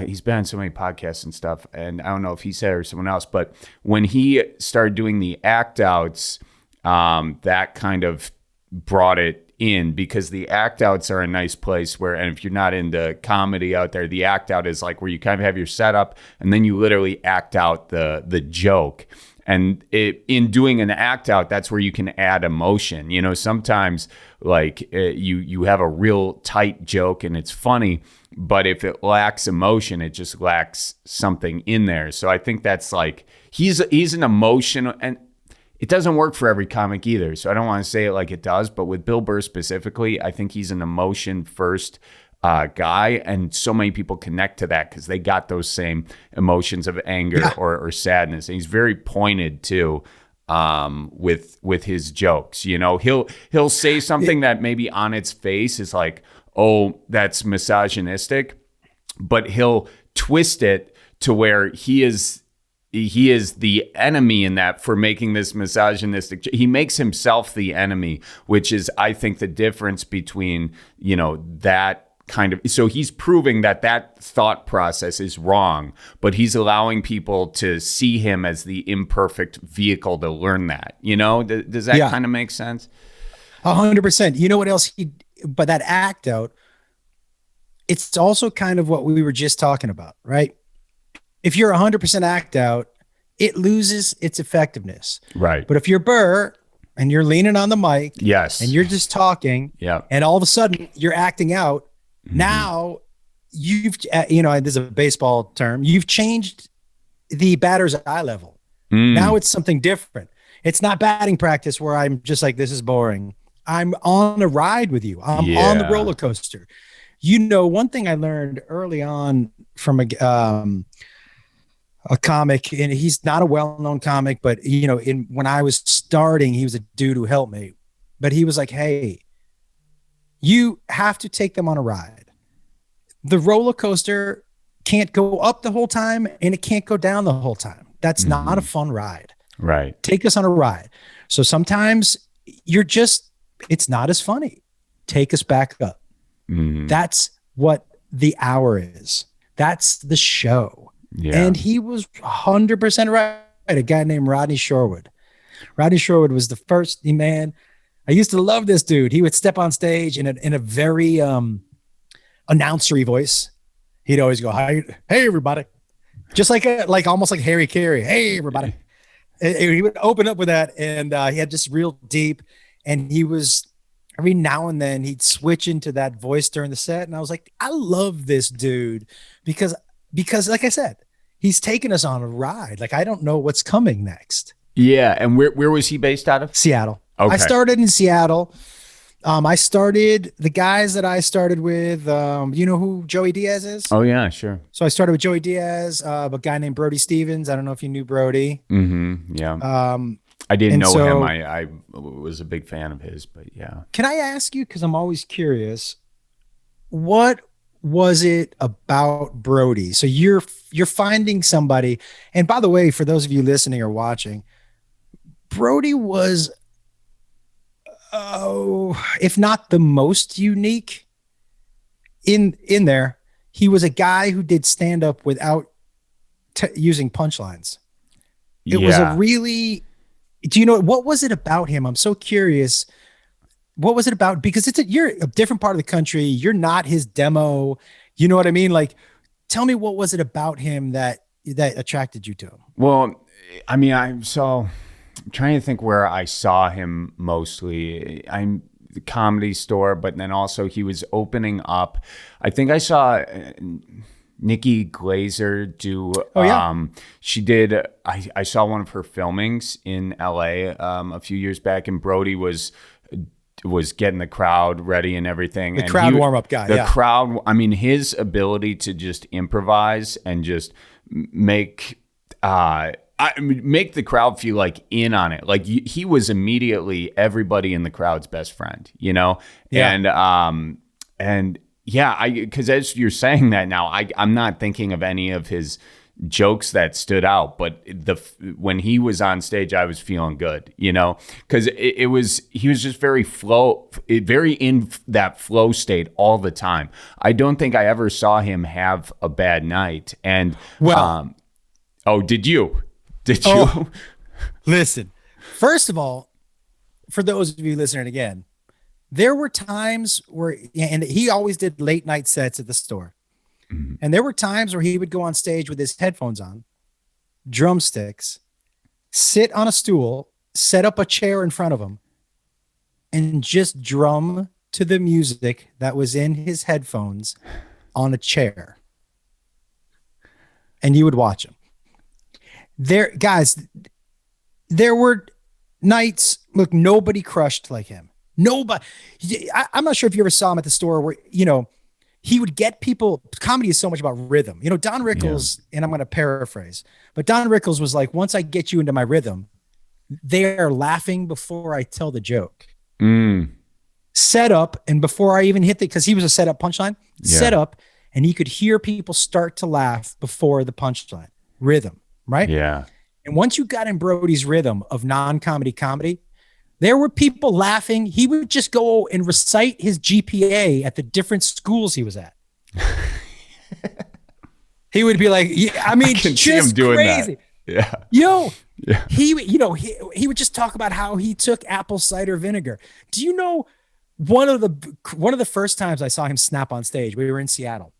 He's been on so many podcasts and stuff, and I don't know if he said it or someone else, but when he started doing the act outs, that kind of brought it in, because the act outs are a nice place where, and if you're not into comedy out there, the act out is where you kind of have your setup and then you literally act out the joke. And in doing an act out, that's where you can add emotion. Sometimes you have a real tight joke and it's funny, but if it lacks emotion, it just lacks something in there. So I think that's he's an emotional, and it doesn't work for every comic either. So I don't want to say it like it does, but with Bill Burr specifically, I think he's an emotion first guy, and so many people connect to that because they got those same emotions of anger or sadness. And he's very pointed too with his jokes. He'll say something that maybe on its face is oh, that's misogynistic, but he'll twist it to where he is the enemy in that for making this misogynistic. He makes himself the enemy, which is, I think, the difference between, that kind of, so he's proving that thought process is wrong, but he's allowing people to see him as the imperfect vehicle to learn that, does that kind of make sense? 100%. You know what else but that act out, it's also kind of what we were just talking about, right? If you're 100% act out, it loses its effectiveness. Right. But if you're Burr and you're leaning on the mic, yes, and you're just talking, and all of a sudden you're acting out, now you've, this is a baseball term, you've changed the batter's eye level. Now it's something different. It's not batting practice where I'm just like, this is boring. I'm on a ride with you. I'm on the roller coaster. One thing I learned early on from a comic, and he's not a well-known comic, but when I was starting, he was a dude who helped me, but he was like, hey, you have to take them on a ride. The roller coaster can't go up the whole time and it can't go down the whole time. That's not a fun ride. Right. Take us on a ride. So sometimes it's not as funny. Take us back up. That's what the hour is. That's the show. Yeah. And he was 100% right. A guy named Rodney Shorewood. Rodney Shorewood was the first man. I used to love this dude. He would step on stage in a very announcery voice. He'd always go, hey, everybody. Just almost like Harry Carey. Hey, everybody. He would open up with that, and he had just real deep, and he was, every now and then he'd switch into that voice during the set. And I was like, I love this dude because like I said, he's taking us on a ride. I don't know what's coming next. Yeah. And where was he based out of? Seattle. Okay. I started in Seattle. The guys that I started with, you know who Joey Diaz is? Oh yeah, sure. So I started with Joey Diaz, a guy named Brody Stevens. I don't know if you knew Brody. Mm-hmm. Yeah. I didn't And know so, him. I was a big fan of his, but yeah. can I ask you, because I'm always curious, what was it about Brody? So you're finding somebody, and by the way, for those of you listening or watching, Brody was, if not the most unique in there. He was a guy who did stand up without using punchlines. It was a really, do you know, what was it about him? I'm so curious. What was it about? Because you're a different part of the country. You're not his demo. You know what I mean? Like, tell me, what was it about him that attracted you to him? Well, I mean, I'm trying to think where I saw him mostly. I'm the Comedy Store, but then also he was opening up. I think I saw Nikki Glazer do. Oh, yeah. She did. I saw one of her filmings in LA a few years back, and Brody was getting the crowd ready and everything. The crowd warm-up guy. The crowd. I mean, his ability to just improvise and just make the crowd feel like in on it. Like he was immediately everybody in the crowd's best friend, you know? Yeah. And yeah, because as you're saying that now, I'm not thinking of any of his jokes that stood out, but when he was on stage, I was feeling good, you know, because he was just very in that flow state all the time. I don't think I ever saw him have a bad night. And did you? Did you? Listen, first of all, for those of you listening again, there were times where, and he always did late night sets at the store. Mm-hmm. And there were times where he would go on stage with his headphones on, drumsticks, sit on a stool, set up a chair in front of him, and just drum to the music that was in his headphones on a chair. And you would watch him. There were nights, look, nobody crushed like him. Nobody. I'm not sure if you ever saw him at the store where, you know, he would get people. Comedy is so much about rhythm. You know, Don Rickles, and I'm going to paraphrase, but Don Rickles was like, once I get you into my rhythm, they're laughing before I tell the joke. Set up, and before I even hit because he was a set up punchline, set up, and he could hear people start to laugh before the punchline. Rhythm. Right? Yeah. And once you got in Brody's rhythm of non-comedy comedy, there were people laughing. He would just go and recite his GPA at the different schools he was at. He would be like, I mean, I can just see him doing crazy. That. Yeah. Yeah. He would just talk about how he took apple cider vinegar. Do you know one of the first times I saw him snap on stage, we were in Seattle,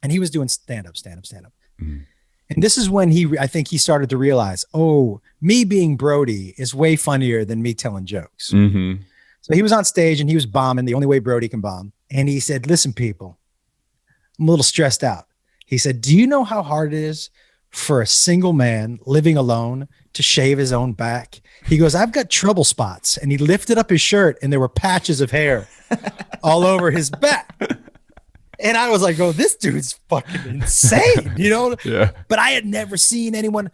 and he was doing stand-up. Mm. And this is when I think he started to realize, me being Brody is way funnier than me telling jokes. Mm-hmm. So he was on stage and he was bombing the only way Brody can bomb. And he said, listen, people, I'm a little stressed out. He said, do you know how hard it is for a single man living alone to shave his own back? He goes, I've got trouble spots. And he lifted up his shirt and there were patches of hair all over his back. And I was like, this dude's fucking insane, you know? Yeah. But I had never seen anyone.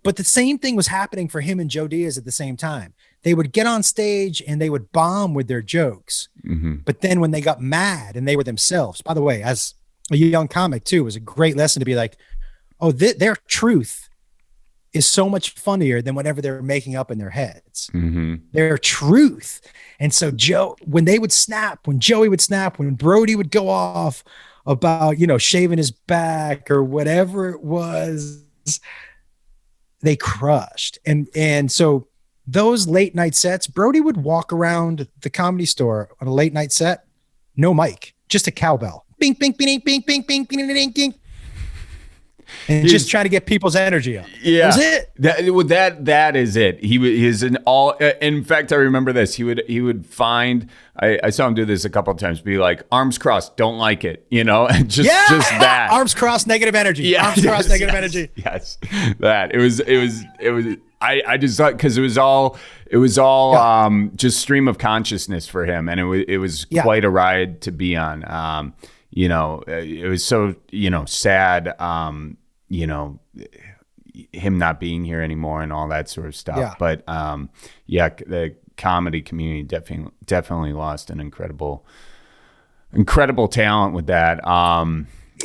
But the same thing was happening for him and Joe Diaz at the same time. They would get on stage and they would bomb with their jokes. Mm-hmm. But then when they got mad and they were themselves, by the way, as a young comic too, it was a great lesson to be like, their truth is so much funnier than whatever they're making up in their heads. Mm-hmm. Their truth. And so when Joey would snap, when Brody would go off about, shaving his back or whatever it was, they crushed. And so those late night sets, Brody would walk around the Comedy Store on a late night set, no mic, just a cowbell. Bing, bing, bing, bing, bing, bing, bing, bing, bing. And just try to get people's energy up. Yeah, that was it. That is it. He is an all. In fact, I remember this. He would find. I saw him do this a couple of times. Be like, arms crossed, don't like it. And just that. Arms crossed, negative energy. Yeah, arms crossed, negative energy. Yes, that it was. I just thought because it was all just stream of consciousness for him, and it was quite a ride to be on. It was so sad. him not being here anymore and all that sort of stuff. Yeah. But the comedy community definitely lost an incredible talent with that.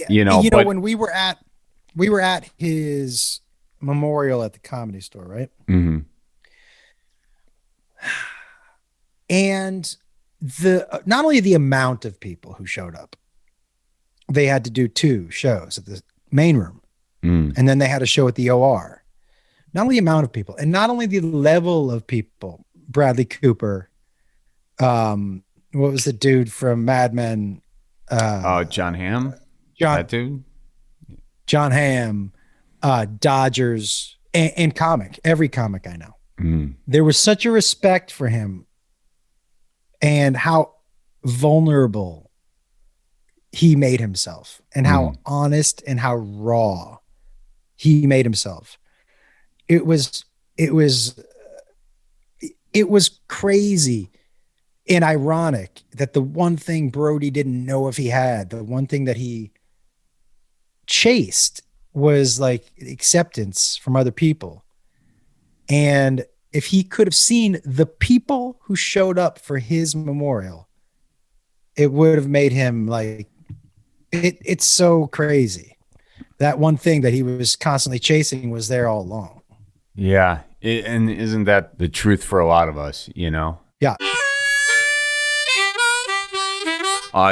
When we were at his memorial at the Comedy Store, right? Mm-hmm. And not only the amount of people who showed up, they had to do 2 shows at the main room, and then they had a show at the OR. Not only the amount of people, and not only the level of people. Bradley Cooper, what was the dude from Mad Men? John Hamm. That dude. John Hamm, Dodgers, and every comic I know. There was such a respect for him and how vulnerable he made himself and how honest and how raw he made himself. It was crazy and ironic that the one thing Brody didn't know if he had, the one thing that he chased was like acceptance from other people. And if he could have seen the people who showed up for his memorial, it would have made him like, it's so crazy. That one thing that he was constantly chasing was there all along. Yeah. And isn't that the truth for a lot of us, Yeah.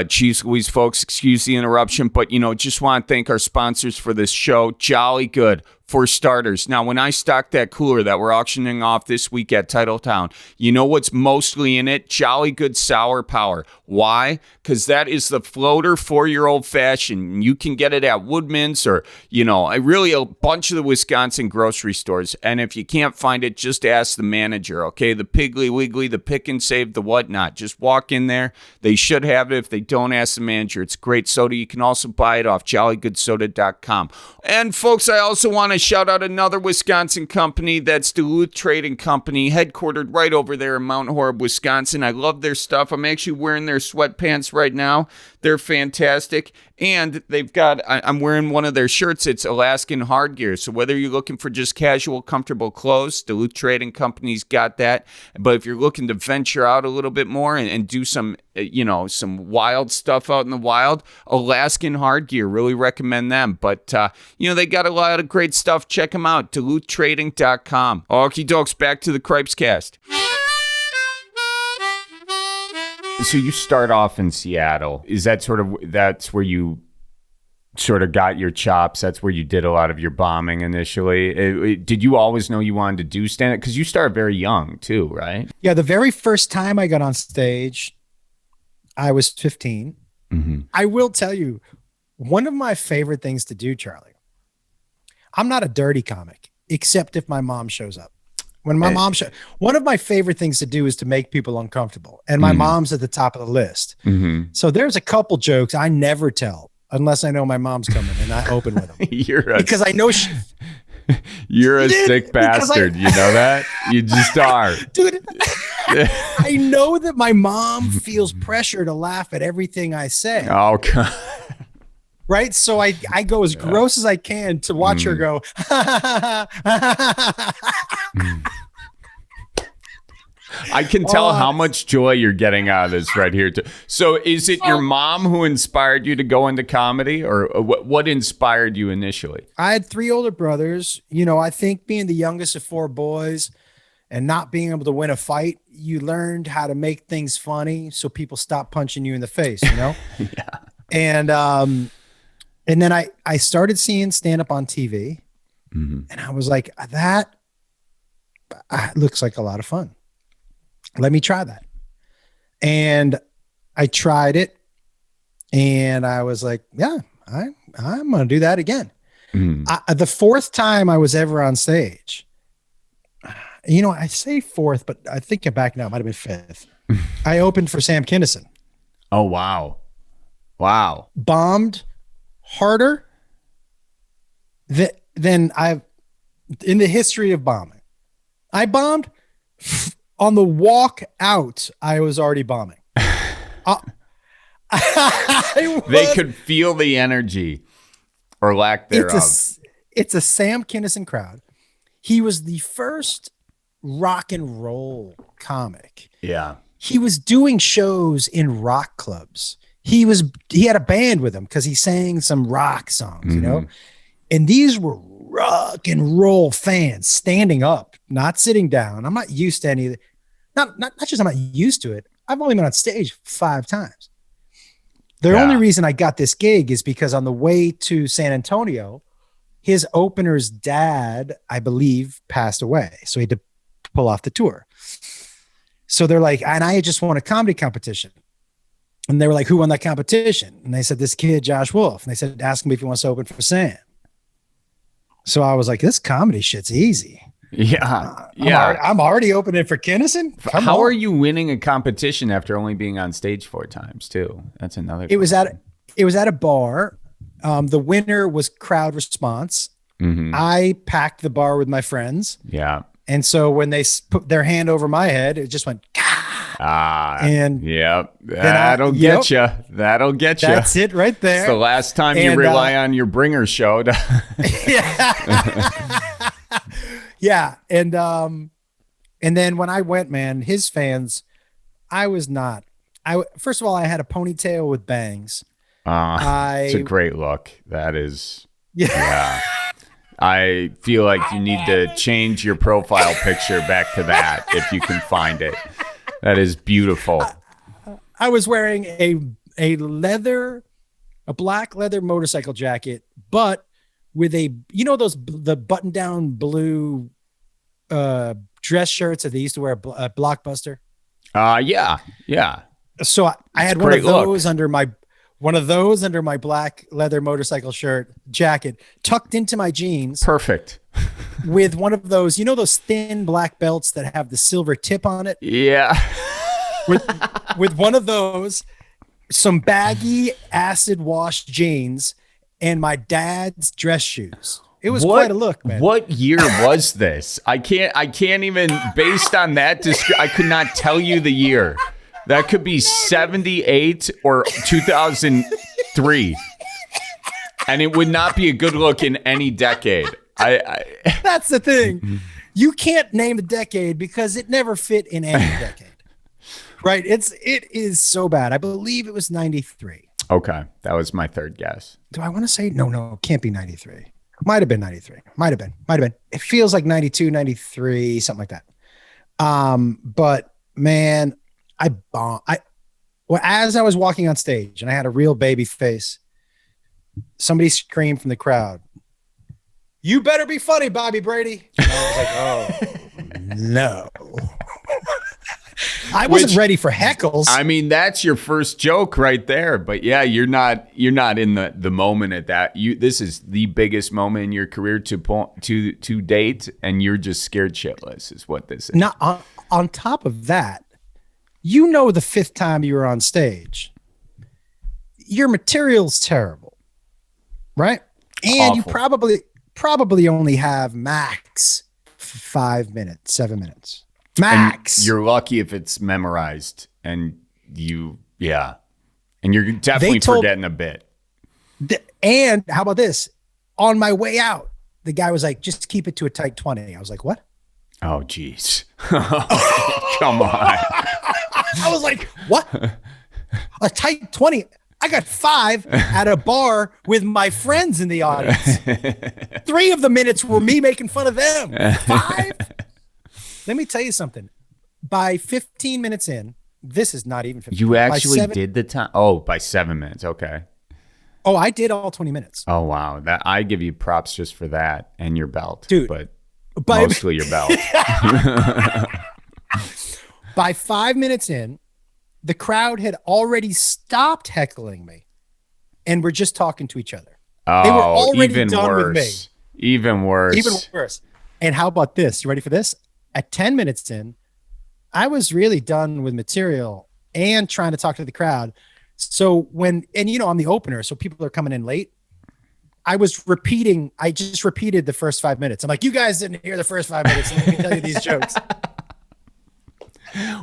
Cheese Louise, folks, excuse the interruption, but, just want to thank our sponsors for this show. Jolly Good, for starters. Now, when I stocked that cooler that we're auctioning off this week at Titletown, you know what's mostly in it? Jolly Good Sour Power. Why? Because that is the floater for your old fashioned. You can get it at Woodman's or, really a bunch of the Wisconsin grocery stores. And if you can't find it, just ask the manager, okay? The Piggly Wiggly, the Pick and Save, the whatnot. Just walk in there. They should have it. If they don't, ask the manager. It's great soda. You can also buy it off jollygoodsoda.com. And folks, I also want to shout out another Wisconsin company. That's Duluth Trading Company, headquartered right over there in Mount Horeb, Wisconsin. I love their stuff. I'm actually wearing their sweatpants right now. They're fantastic. And they've got, I'm wearing one of their shirts. It's Alaskan Hard Gear. So whether you're looking for just casual, comfortable clothes, Duluth Trading Company's got that. But if you're looking to venture out a little bit more and do some, some wild stuff out in the wild, Alaskan Hard Gear, really recommend them. But, they got a lot of great stuff. Check them out, DuluthTrading.com. Okie dokes, back to the Cripescast. So you start off in Seattle. Is that that's where you sort of got your chops? That's where you did a lot of your bombing initially. Did you always know you wanted to do stand-up? Because you started very young too, right? Yeah, the very first time I got on stage, I was 15. Mm-hmm. I will tell you, one of my favorite things to do, Charlie, I'm not a dirty comic, except if my mom shows up. When my mom one of my favorite things to do is to make people uncomfortable. And my mom's at the top of the list. Mm-hmm. So there's a couple jokes I never tell unless I know my mom's coming and I open with them. Because I know you're a sick bastard. You know that? You just are. Dude, I know that my mom feels pressure to laugh at everything I say. Oh, God. Right? So I go as gross as I can to watch her go. I can tell how much joy you're getting out of this right here. So is it your mom who inspired you to go into comedy, or what inspired you initially? I had 3 older brothers. I think being the youngest of 4 boys and not being able to win a fight, you learned how to make things funny so people stop punching you in the face, Yeah. And then I started seeing stand-up on TV, and I was like, that looks like a lot of fun. Let me try that. And I tried it, and I was like, yeah, I'm going to do that again. The 4th time I was ever on stage, I say 4th, but I think I'm back now. It might have been 5th. I opened for Sam Kinison. Oh, wow. Wow. Bombed harder than I've in the history of bombing. I bombed on the walk out. I was already bombing. They could feel the energy or lack thereof. It's a Sam Kinison crowd. He was the first rock and roll comic. Yeah. He was doing shows in rock clubs. He had a band with him because he sang some rock songs, you know? And these were rock and roll fans standing up, not sitting down. I'm not used to any of it. Not just I'm not used to it. I've only been on stage 5 times. The only reason I got this gig is because on the way to San Antonio, his opener's dad, I believe, passed away. So he had to pull off the tour. So they're like, and I just won a comedy competition. And they were like, who won that competition? And they said, this kid, Josh Wolfe. And they said, ask him if he wants to open for Sam. So I was like, this comedy shit's easy. Yeah. I'm already opening for Kinison. How are you winning a competition after only being on stage 4 times too? That's another. It was at a bar. The winner was crowd response. I packed the bar with my friends. Yeah. And so when they put their hand over my head, it just went. And yep, that'll get you. That'll get you. That's it right there. It's the last time you rely on your bringer show. Yeah. And then when I went, man, his fans, first of all, I had a ponytail with bangs. It's a great look. That is. Yeah. I feel like you need to change your profile picture back to that if you can find it. That is beautiful. I was wearing a black leather motorcycle jacket, but with the button down blue dress shirts that they used to wear at Blockbuster. Yeah. So I had one of those under my black leather motorcycle jacket tucked into my jeans. Perfect. With one of those, those thin black belts that have the silver tip on it. Yeah. with one of those, some baggy acid wash jeans, and my dad's dress shoes. It was quite a look, man. What year was this? I can't even, based on that, I could not tell you the year. That could be 78 or 2003. And it would not be a good look in any decade. That's the thing. You can't name the decade because it never fit in any decade. Right? It is so bad. I believe it was 93. Okay. That was my third guess. Do I want to say no, it can't be 93. Might have been 93. Might have been. It feels like 92, 93, something like that. But man, as I was walking on stage and I had a real baby face, somebody screamed from the crowd, "You better be funny, Bobby Brady." And I was like, oh, no. I wasn't ready for heckles. I mean, that's your first joke right there. But yeah, you're not in the moment at that. This is the biggest moment in your career to date, and you're just scared shitless is what this is. Now, on top of that, the 5th time you were on stage, your material's terrible, right? And Awful. you probably only have max 5 minutes, 7 minutes. Max. And you're lucky if it's memorized, and you're definitely forgetting a bit. And how about this? On my way out, the guy was like, "Just keep it to a tight 20." I was like, "What?" Oh, geez. Come on. I was like, "What? A tight 20? I got 5 at a bar with my friends in the audience. 3 of the minutes were me making fun of them. 5? Let me tell you something. By 15 minutes in, this is not even 15. You actually did the time? Oh, by 7 minutes. Okay. Oh, I did all 20 minutes. Oh, wow. I give you props just for that and your belt. Dude. But mostly your belt. By 5 minutes in, the crowd had already stopped heckling me and were just talking to each other. Oh, they were already even done worse. with me. Even worse. And how about this? You ready for this? At 10 minutes in, I was really done with material and trying to talk to the crowd. So I'm the opener, so people are coming in late. I just repeated the first 5 minutes. I'm like, you guys didn't hear the first 5 minutes. Let me tell you these jokes.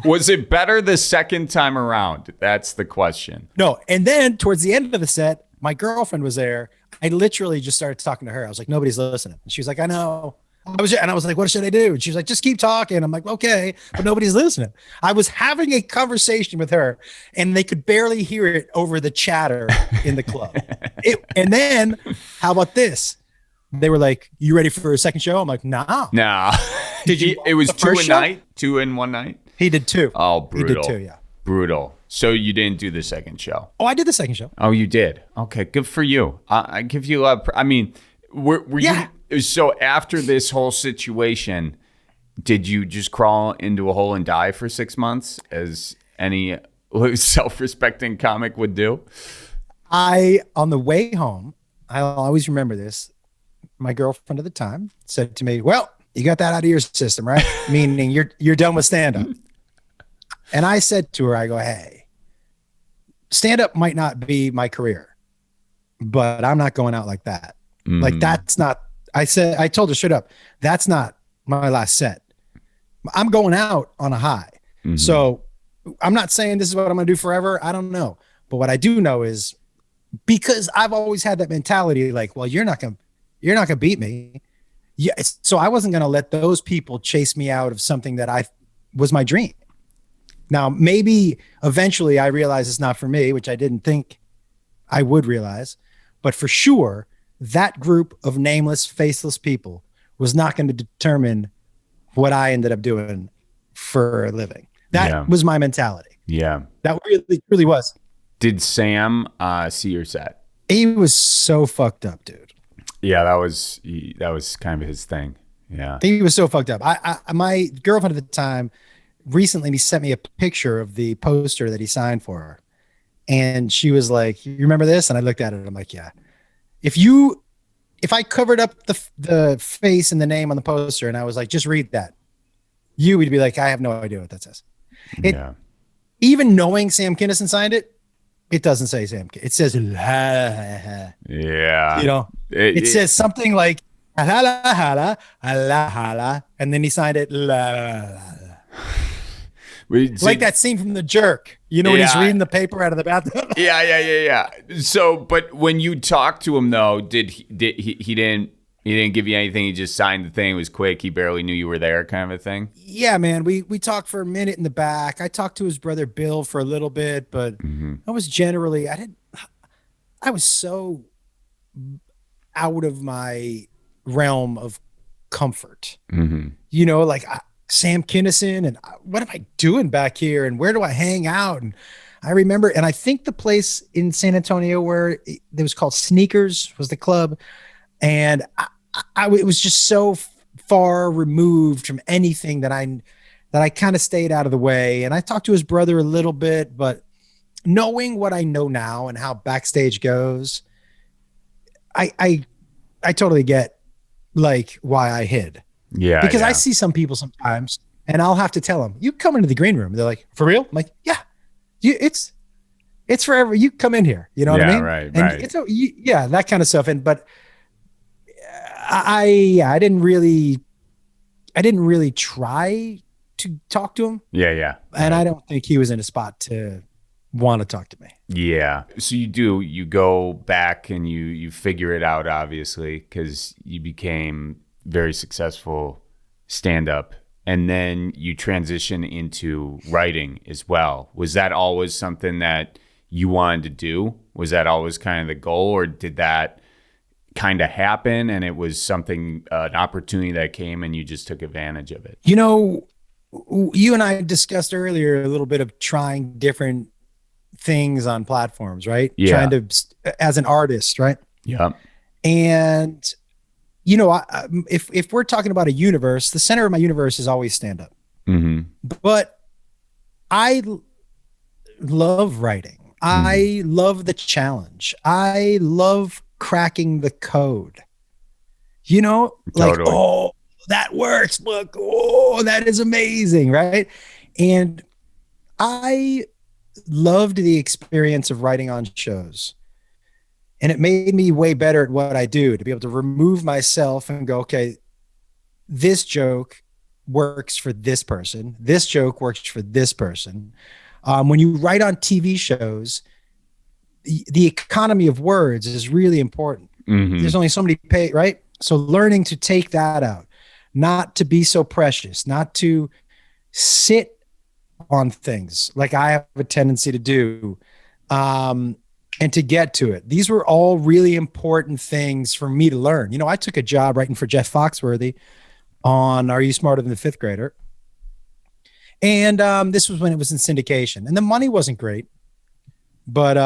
Was it better the second time around? That's the question. No. And then towards the end of the set, my girlfriend was there I literally just started talking to her. I was like, nobody's listening. And she was like, I know. I was like, what should I do? And she was like, just keep talking. I'm like, okay, but nobody's listening. I was having a conversation with her and they could barely hear it over the chatter in the club. And then how about this? They were like, you ready for a second show? I'm like, nah. Did you? It was two in one night. He did 2. Oh, brutal. He did 2, yeah. Brutal. So you didn't do the second show? Oh, I did the second show. Oh, you did? Okay, good for you. I give you a, I mean, were you, so after this whole situation, did you just crawl into a hole and die for 6 months as any self-respecting comic would do? On the way home, I'll always remember this. My girlfriend at the time said to me, well, you got that out of your system, right? Meaning you're done with stand-up. And I said to her, I go, hey, stand-up might not be my career, but I'm not going out like that. Like that's not, I told her straight up, that's not my last set. I'm going out on a high. So I'm not saying this is what I'm going to do forever. I don't know. But what I do know is because I've always had that mentality, like, well, you're not going to beat me. Yeah. So I wasn't going to let those people chase me out of something that was my dream. Now, maybe eventually I realize it's not for me, which I didn't think I would realize, but for sure, that group of nameless, faceless people was not going to determine what I ended up doing for a living. That was my mentality. Yeah. That really, really was. Did Sam see your set? He was so fucked up, dude. Yeah, that was kind of his thing. Yeah. He was so fucked up. My girlfriend at the time recently he sent me a picture of the poster that he signed for her. And she was like, you remember this? And I looked at it. I'm like, yeah. If I covered up the face and the name on the poster and I was like, just read that, you would be like, I have no idea what that says. Even knowing Sam Kinison signed it, it doesn't say Sam. It says, yeah. You know, it says something like, hala, hala, hala, hala, and then he signed it, la, la, la. Like that scene from The Jerk, you know, when he's reading the paper out of the bathroom. Yeah. So, but when you talked to him, though, he didn't give you anything? He just signed the thing. It was quick. He barely knew you were there, kind of a thing. Yeah, man. We talked for a minute in the back. I talked to his brother Bill for a little bit, but I was so out of my realm of comfort. You know, like Sam Kinison, and what am I doing back here, and where do I hang out? And I remember, and I think the place in San Antonio where it was called Sneakers was the club, and it was just so far removed from anything that I kind of stayed out of the way. And I talked to his brother a little bit, but knowing what I know now and how backstage goes, I totally get like why I hid. Yeah. Because I see some people sometimes and I'll have to tell them, you come into the green room. They're like, for real? I'm like, yeah, it's forever. You come in here. You know what I mean? Right. It's that kind of stuff. But I didn't really try to talk to him. Yeah. And I don't think he was in a spot to want to talk to me. Yeah. So you go back and you figure it out, obviously, because you became very successful stand-up, and then you transition into writing as well. Was that always something that you wanted to do? Was that always kind of the goal, or did that kind of happen and it was something, an opportunity that came and you just took advantage of it? You know, you and I discussed earlier a little bit of trying different things on platforms, right? Yeah. Trying to, as an artist, right? Yeah. And you know, if we're talking about a universe, the center of my universe is always stand-up. But I love writing. I love the challenge. I love cracking the code. You know, like, oh, that works. Look, oh, that is amazing, right? And I loved the experience of writing on shows. And it made me way better at what I do, to be able to remove myself and go, okay, this joke works for this person. This joke works for this person. When you write on TV shows, the economy of words is really important. There's only so many pay, right? So learning to take that out, not to be so precious, not to sit on things like I have a tendency to do, and to get to it. These were all really important things for me to learn. You know, I took a job writing for Jeff Foxworthy on Are You Smarter Than the Fifth Grader? And this was when it was in syndication, and the money wasn't great. But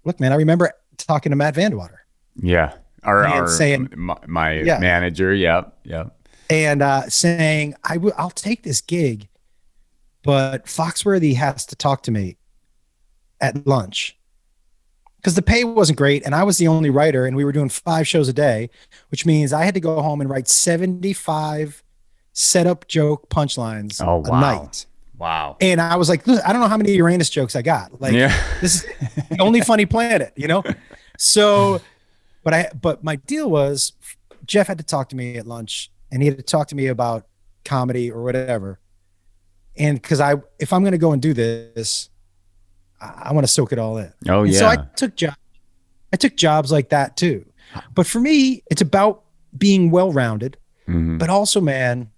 look, man, I remember talking to Matt Vandewater. Yeah. Our saying, my manager. Yep. And saying, I'll take this gig, but Foxworthy has to talk to me at lunch, because the pay wasn't great. And I was the only writer, and we were doing 5 shows a day, which means I had to go home and write 75 setup joke punchlines a night. Wow. And I was like, I don't know how many Uranus jokes I got. Like, this is the only funny planet, you know? So, but my deal was Jeff had to talk to me at lunch, and he had to talk to me about comedy or whatever. And because if I'm going to go and do this, I want to soak it all in. Oh, yeah. So I took jobs like that too. But for me, it's about being well-rounded, but also, man,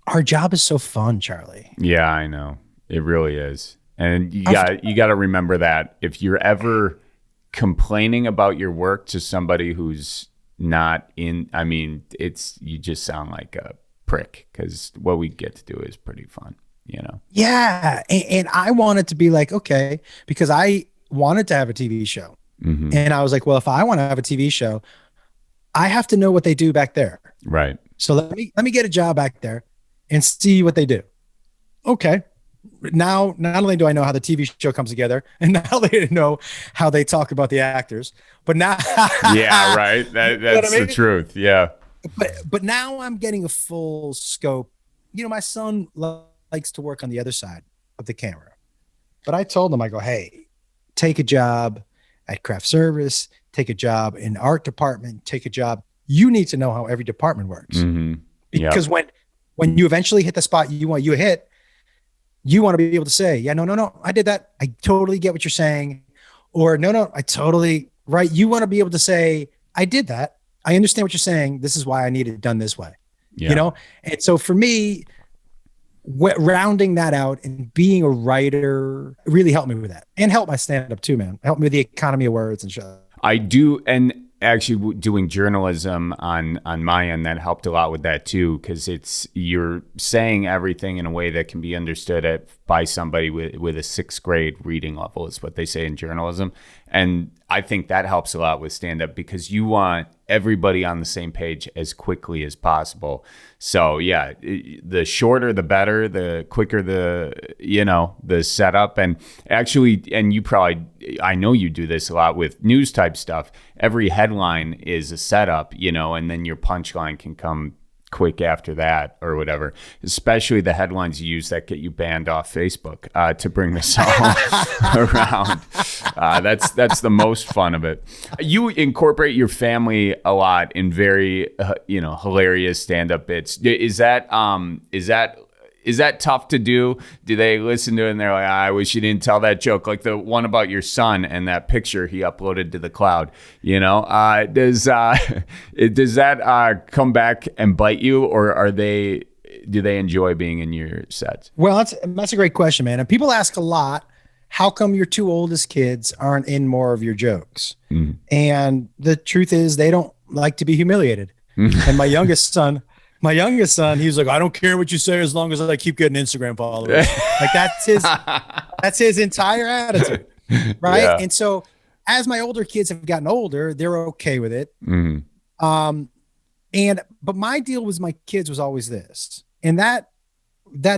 our job is so fun, Charlie. Yeah, I know. It really is. And you got to remember that if you're ever complaining about your work to somebody who's not in, I mean, you just sound like a prick, because what we get to do is pretty fun, you know? Yeah. And I wanted to be like, okay, because I wanted to have a TV show. And I was like, well, if I want to have a TV show, I have to know what they do back there. Right. So let me get a job back there and see what they do. Okay. Now, not only do I know how the TV show comes together, and not only know how they talk about the actors, but now, yeah, right. That's the truth. Yeah. But now I'm getting a full scope. You know, my son likes to work on the other side of the camera, but I told him, I go, hey, take a job at craft service, take a job in art department, take a job. You need to know how every department works, because when you eventually hit the spot you want to be able to say, yeah, no, I did that. I totally get what you're saying. Or no, I totally, right. You want to be able to say, I did that. I understand what you're saying. This is why I need it done this way, you know? And so for me, rounding that out and being a writer really helped me with that, and helped my stand up too, man. Helped me with the economy of words and shit. I do. And actually doing journalism on my end, that helped a lot with that too, because you're saying everything in a way that can be understood by somebody with a 6th grade reading level, is what they say in journalism. And I think that helps a lot with stand-up, because you want everybody on the same page as quickly as possible. So yeah, the shorter the better, the quicker the setup. And actually, and I know you do this a lot with news type stuff. Every headline is a setup, and then your punchline can come quick after that or whatever, especially the headlines you use that get you banned off Facebook, to bring this all around. That's the most fun of it. You incorporate your family a lot in very hilarious stand-up bits. Is that tough to do? Do they listen to it and they're like, I wish you didn't tell that joke? Like the one about your son and that picture he uploaded to the cloud, does that come back and bite you, or do they enjoy being in your sets? Well, that's a great question, man. And people ask a lot, how come your 2 oldest kids aren't in more of your jokes? And the truth is, they don't like to be humiliated. And my youngest son, he's like, I don't care what you say as long as I keep getting Instagram followers. Like that's his entire attitude. Right. Yeah. And so as my older kids have gotten older, they're okay with it. But my deal with my kids was always this. And that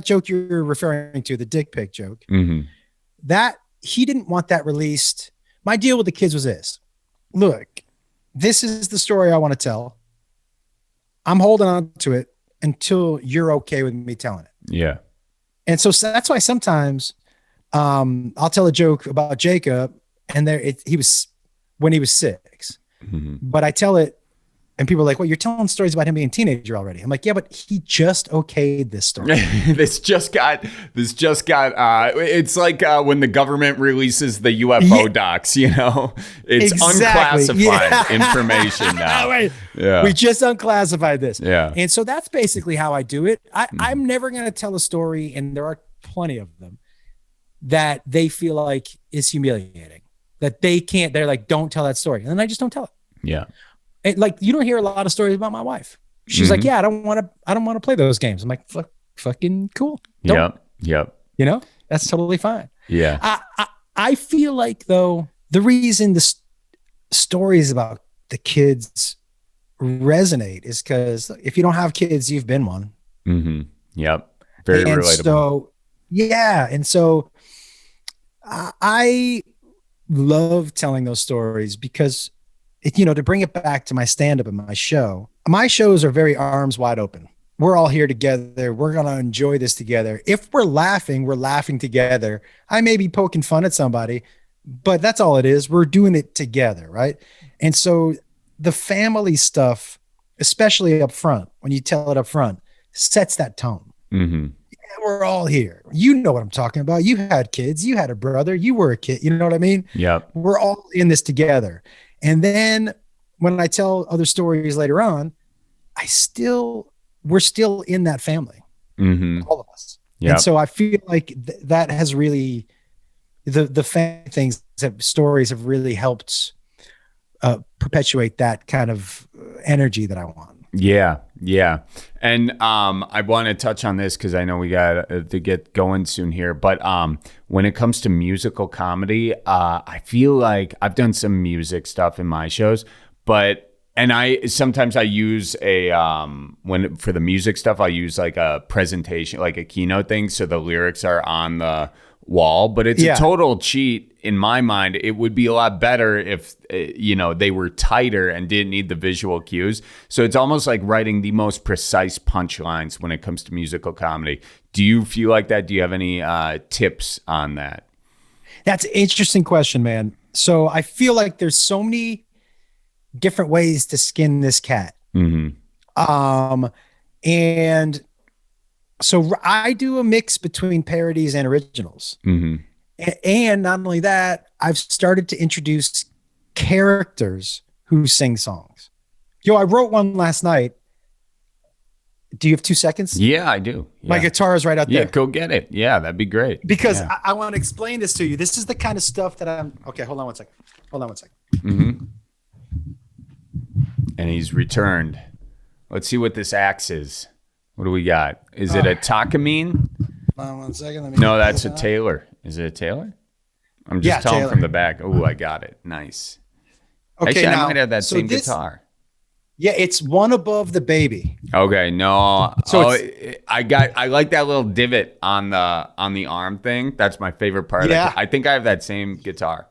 joke you're referring to, the dick pic joke, that he didn't want that released. My deal with the kids was this: look, this is the story I want to tell. I'm holding on to it until you're okay with me telling it. Yeah. And so that's why sometimes I'll tell a joke about Jacob, and he was when he was 6, but I tell it And people are like, well, you're telling stories about him being a teenager already. I'm like, yeah, but he just okayed this story. This just got, it's like when the government releases the UFO docs, it's unclassified information now. Right. Yeah. We just unclassified this. Yeah. And so that's basically how I do it. I'm never going to tell a story, and there are plenty of them, that they feel like is humiliating, that they're like, don't tell that story. And then I just don't tell it. Yeah. And like, you don't hear a lot of stories about my wife. She's like, yeah, I don't want to play those games. I'm like, fucking cool. Yep. That's totally fine. Yeah. I feel like, though, the reason the stories about the kids resonate is because if you don't have kids, you've been one. Mm-hmm. Yep. Very relatable. So, yeah. And so I love telling those stories because, to bring it back to my stand-up and my shows are very arms wide open. We're all here together. We're going to enjoy this together. If we're laughing together. I may be poking fun at somebody, but that's all it is. We're doing it together, right? And so the family stuff, especially up front, when you tell it up front, sets that tone. Mm-hmm. Yeah, we're all here. You know what I'm talking about. You had kids. You had a brother. You were a kid. You know what I mean? Yep. We're all in this together. And then when I tell other stories later on, we're still in that family, all of us. Yep. And so I feel like that has really, the family stories have really helped perpetuate that kind of energy that I want. Yeah. And I want to touch on this because I know we got to get going soon here. But when it comes to musical comedy, I feel like I've done some music stuff in my shows, and I sometimes use for the music stuff, I use like a presentation, like a keynote thing, so the lyrics are on the wall. But it's a total cheat. In my mind, it would be a lot better if, they were tighter and didn't need the visual cues. So it's almost like writing the most precise punchlines when it comes to musical comedy. Do you feel like that? Do you have any tips on that? That's an interesting question, man. So I feel like there's so many different ways to skin this cat. Mm-hmm. And so I do a mix between parodies and originals. Mm-hmm. And not only that, I've started to introduce characters who sing songs. I wrote one last night. Do you have 2 seconds? Yeah, I do. Yeah. My guitar is right out there. Yeah, go get it. Yeah, that'd be great. Because I want to explain this to you. This is the kind of stuff that okay, hold on one second. Mm-hmm. And he's returned. Let's see what this axe is. What do we got? Is it a Takamine? Hold on 1 second. No, that's a Taylor. Is it a Taylor? I'm just telling from the back. Oh, I got it. Nice. Okay, actually, I might have that same guitar. Yeah, it's one above the baby. Okay, no. So I like that little divot on the arm thing. That's my favorite part. Yeah. I think I have that same guitar.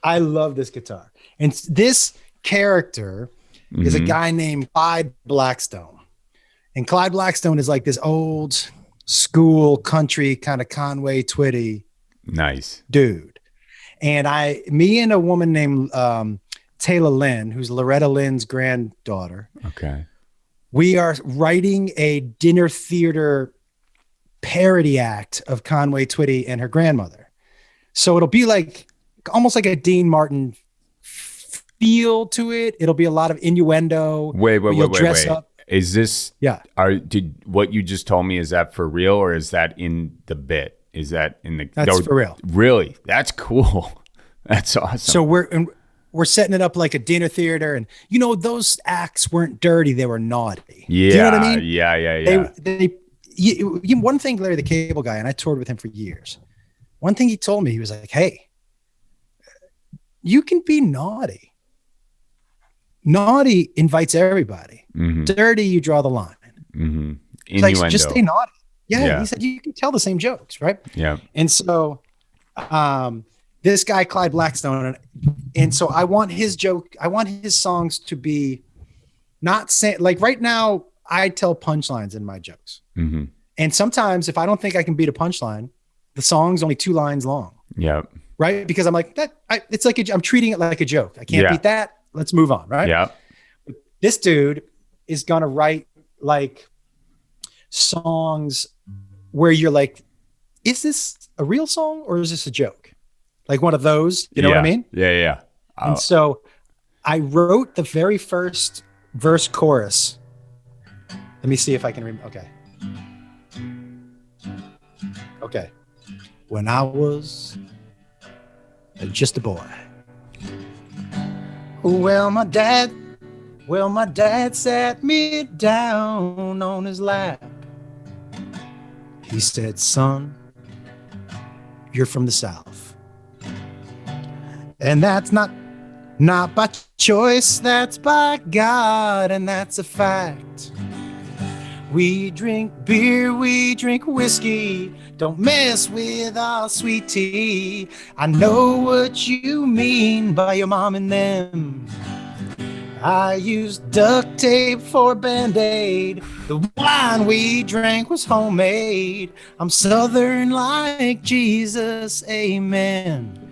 I love this guitar. And this character is a guy named Clyde Blackstone. And Clyde Blackstone is like this old school country kind of Conway Twitty dude. And me and a woman named Taylor Lynn, who's Loretta Lynn's granddaughter. Okay. We are writing a dinner theater parody act of Conway Twitty and her grandmother. So it'll be like almost like a Dean Martin feel to it. It'll be a lot of innuendo. Wait. Up. Is this? Yeah. Did what you just told me, is that for real, or is that in the bit? Is that in the? That's for real. Really? That's cool. That's awesome. So we're setting it up like a dinner theater, and those acts weren't dirty; they were naughty. Yeah. Do you know what I mean? Yeah. One thing, Larry the Cable Guy, and I toured with him for years. One thing he told me, he was like, "Hey, you can be naughty. Naughty invites everybody. Mm-hmm. Dirty, you draw the line. Mm-hmm. Like, just stay naughty." Yeah, he said you can tell the same jokes, right? Yeah. And so, this guy Clyde Blackstone, and so I want his songs to be not saying, like, right now I tell punchlines in my jokes, and sometimes if I don't think I can beat a punchline, the song's only 2 lines long. Yeah. Right, because I'm like that. It's like I'm treating it like a joke. I can't beat that. Let's move on, right? Yeah. this dude is gonna write like songs where you're like, is this a real song or is this a joke? Like one of those, you know what I mean? Yeah. And so I wrote the very first verse chorus. Let me see if I can remember. Okay. When I was just a boy. Well, my dad sat me down on his lap. He said, son, you're from the South. And that's not by choice, that's by God, and that's a fact. We drink beer, we drink whiskey, don't mess with our sweet tea. I know what you mean by your mom and them. I used duct tape for a Band-Aid. The wine we drank was homemade. I'm Southern like Jesus, amen.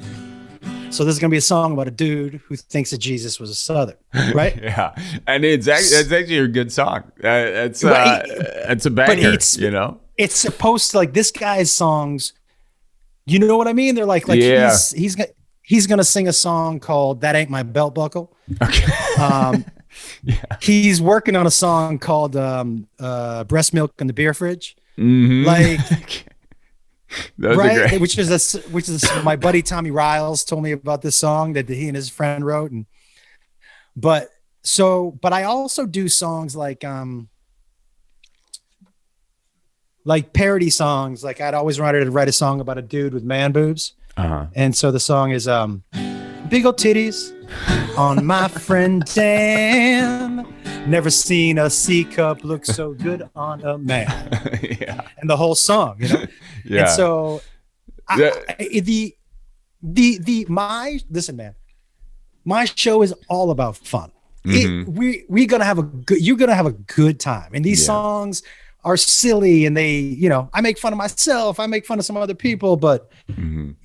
So this is going to be a song about a dude who thinks that Jesus was a Southern, right? Yeah. And it's actually a good song. It's a banger, you know? It's supposed to, like, this guy's songs, you know what I mean? They're like yeah. he's going to sing a song called That Ain't My Belt Buckle. Okay. Yeah. He's working on a song called Breast Milk in the Beer Fridge. Mm-hmm. Like, right? Which is my buddy Tommy Riles told me about this song that he and his friend wrote. But I also do songs like parody songs. Like I'd always wanted to write a song about a dude with man boobs. Uh-huh. And so the song is big old titties on my friend Dan. Never seen a C cup look so good on a man. Yeah. And the whole song, you know? Yeah. And so listen, man, my show is all about fun. Mm-hmm. You're gonna have a good time. And these songs are silly and they, you know, I make fun of myself, I make fun of some other people, but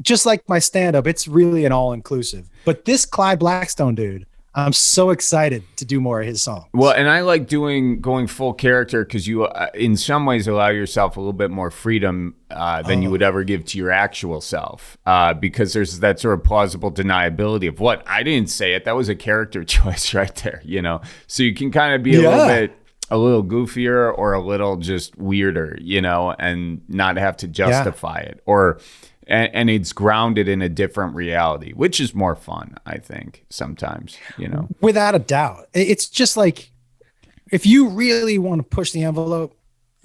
just like my stand-up, it's really an all-inclusive. But this Clyde Blackstone dude, I'm so excited to do more of his songs. Well, and I like going full character because you, in some ways, allow yourself a little bit more freedom than you would ever give to your actual self, because there's that sort of plausible deniability of what I didn't say it. That was a character choice right there, you know. So you can kind of be a little goofier or a little just weirder, you know, and not have to justify it and it's grounded in a different reality, which is more fun, I think, sometimes, you know. Without a doubt. It's just like, if you really want to push the envelope,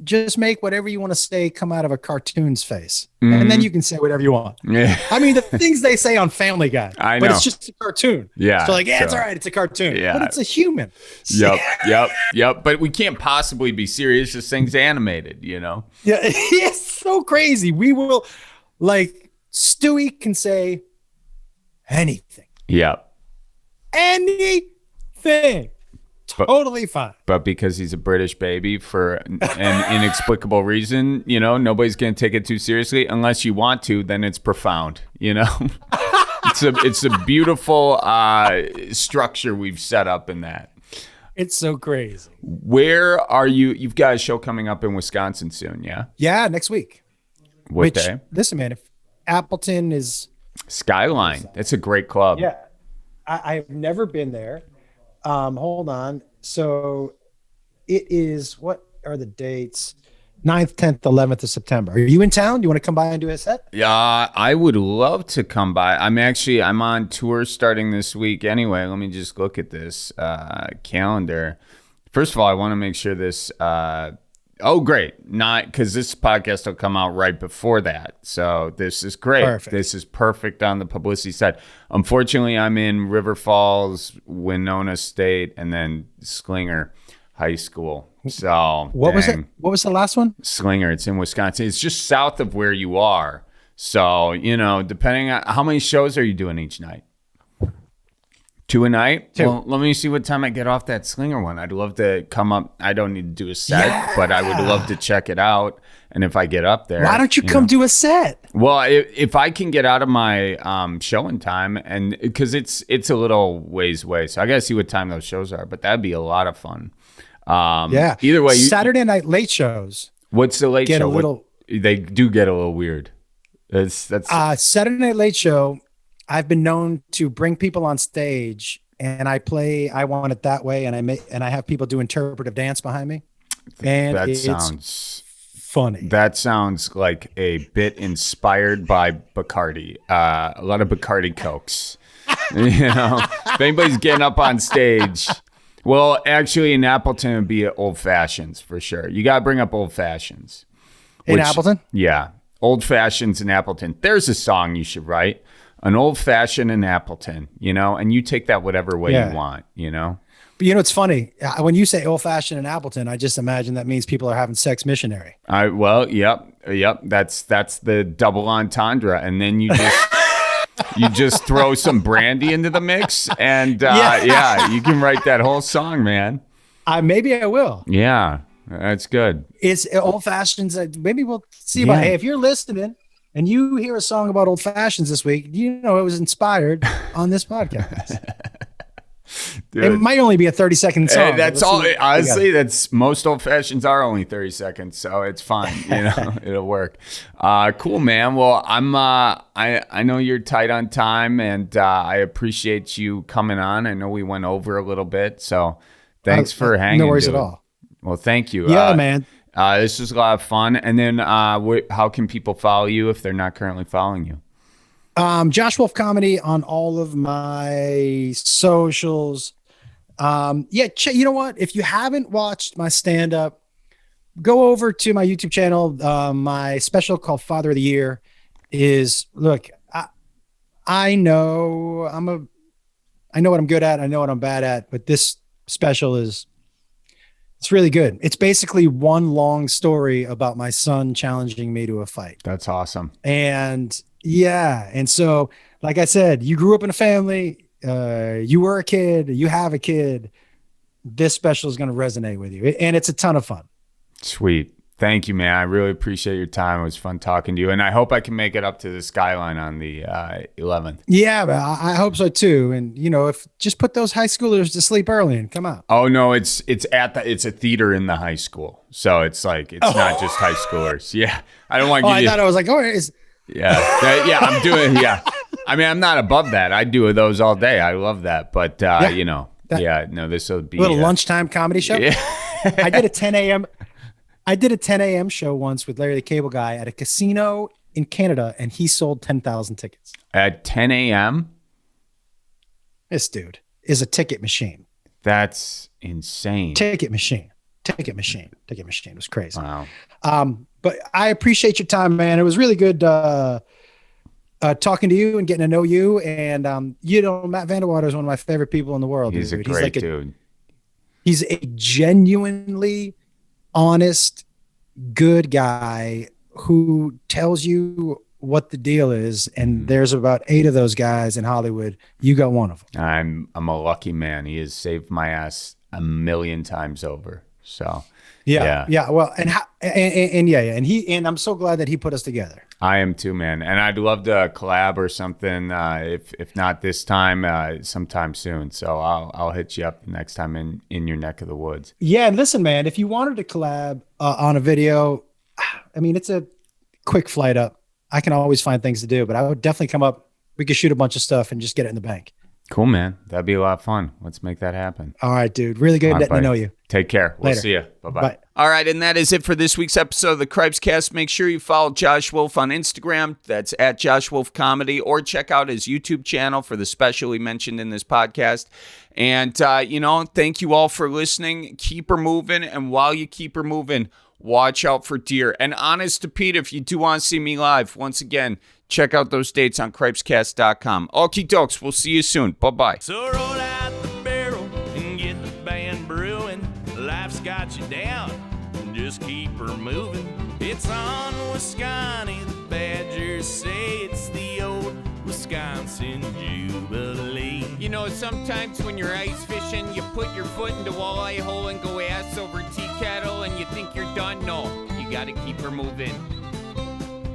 just make whatever you want to say come out of a cartoon's face. Mm-hmm. And then you can say whatever you want. Yeah. I mean, the things they say on Family Guy, but it's just a cartoon. Yeah. So like, it's all right, it's a cartoon. Yeah. But it's a human. Yep. But we can't possibly be serious. This thing's animated, you know? Yeah. It's so crazy. We will, like, Stewie can say anything. Yep. Anything. Totally fine. But because he's a British baby for an inexplicable reason, you know, nobody's going to take it too seriously. Unless you want to, then it's profound, you know. It's a beautiful structure we've set up in that. It's so crazy. Where are you? You've got a show coming up in Wisconsin soon, yeah? Yeah, next week. What day? Listen, man, if Appleton is... Skyline. That's a great club. Yeah. I've never been there. Hold on. So it is, what are the dates? 9th, 10th, 11th of September. Are you in town? Do you want to come by and do a set? Yeah, I would love to come by. I'm on tour starting this week anyway. Let me just look at this calendar. First of all, I want to make sure this oh, great. Not because this podcast will come out right before that. So this is great. Perfect. This is perfect on the publicity side. Unfortunately, I'm in River Falls, Winona State, and then Slinger High School. So what was it? What was the last one? Slinger. It's in Wisconsin. It's just south of where you are. So, you know, depending on how many shows are you doing each night? 2 a night? 2. Well, let me see what time I get off that Slinger one. I'd love to come up. I don't need to do a set, but I would love to check it out. And if I get up there, why don't you come do a set? Well, if I can get out of my showing time, and because it's a little ways away, so I got to see what time those shows are. But that'd be a lot of fun. Either way, Saturday night late shows. What's the late show? They do get a little weird. That's Saturday night late show. I've been known to bring people on stage, and I play "I Want It That Way," and I have people do interpretive dance behind me. And that sounds funny. That sounds like a bit inspired by Bacardi. A lot of Bacardi Cokes. If anybody's getting up on stage, well, actually in Appleton it'd be old fashions for sure. You gotta bring up old fashions. In Appleton? Yeah, old fashions in Appleton. There's a song you should write. An old fashioned in Appleton, and you take that whatever way you want, But it's funny. When you say old fashioned in Appleton, I just imagine that means people are having sex missionary. Yep. That's the double entendre. And then you just throw some brandy into the mix, and you can write that whole song, man. Maybe I will. Yeah, that's good. It's old fashions. Maybe we'll see about. Hey, if you're listening and you hear a song about old fashions this week, it was inspired on this podcast. Dude. It might only be a 30-second song. That's all. Honestly, that's most old fashions are only 30 seconds, so it's fine. It'll work. Cool, man. Well, I know you're tight on time, and I appreciate you coming on. I know we went over a little bit, so thanks for hanging. No worries at all. Well, thank you. Yeah, man. This was a lot of fun. And then, how can people follow you if they're not currently following you? Josh Wolfe Comedy on all of my socials. You know what? If you haven't watched my stand-up, go over to my YouTube channel. My special called Father of the Year is, look, I know what I'm good at. I know what I'm bad at, but this special it's really good. It's basically one long story about my son challenging me to a fight. That's awesome. And so, like I said, you grew up in a family, you were a kid, you have a kid. This special is going to resonate with you, and it's a ton of fun. Sweet. Thank you, man. I really appreciate your time. It was fun talking to you, and I hope I can make it up to the Skyline on the 11th. Yeah, I hope so too. And if just put those high schoolers to sleep early and come out. Oh no, it's a theater in the high school, so it's not just high schoolers. Yeah, I don't want to. I thought I was like, I'm doing. Yeah, I mean, I'm not above that. I do those all day. I love that, but this will be a little lunchtime comedy show. Yeah. I did a 10 a.m. I did a 10 a.m. show once with Larry the Cable Guy at a casino in Canada, and he sold 10,000 tickets. At 10 a.m.? This dude is a ticket machine. That's insane. Ticket machine. It was crazy. Wow. But I appreciate your time, man. It was really good talking to you and getting to know you. And, Matt Vanderwater is one of my favorite people in the world. He's dude. A great dude. He's a genuinely honest, good guy who tells you what the deal is. And there's about 8 of those guys in Hollywood. You got one of them. I'm a lucky man. He has saved my ass a million times over. So yeah. Well, and I'm so glad that he put us together. I am too, man. And I'd love to collab or something. If not this time, sometime soon. So I'll hit you up next time in your neck of the woods. Yeah. And listen, man, if you wanted to collab on a video, I mean, it's a quick flight up. I can always find things to do, but I would definitely come up. We could shoot a bunch of stuff and just get it in the bank. Cool, man. That'd be a lot of fun. Let's make that happen. All right, dude. Really good getting to know you. Take care. We'll see you. Bye-bye. Bye. All right, and that is it for this week's episode of the Cripescast. Make sure you follow Josh Wolfe on Instagram. That's at Josh Wolfe Comedy, or check out his YouTube channel for the special he mentioned in this podcast. And, thank you all for listening. Keep her moving, and while you keep her moving, watch out for deer. And honest to Pete, if you do want to see me live, once again, check out those dates on cripescast.com. Okie dokes, we'll see you soon. Bye-bye. So roll out the barrel and get the band brewing. Life's got you down, just keep her moving. It's on Wisconsin, the Badgers say it's the old Wisconsin Jubilee. You know, sometimes when you're ice fishing, you put your foot in the walleye hole and go ass over tea kettle and you think you're done. No, you gotta keep her moving.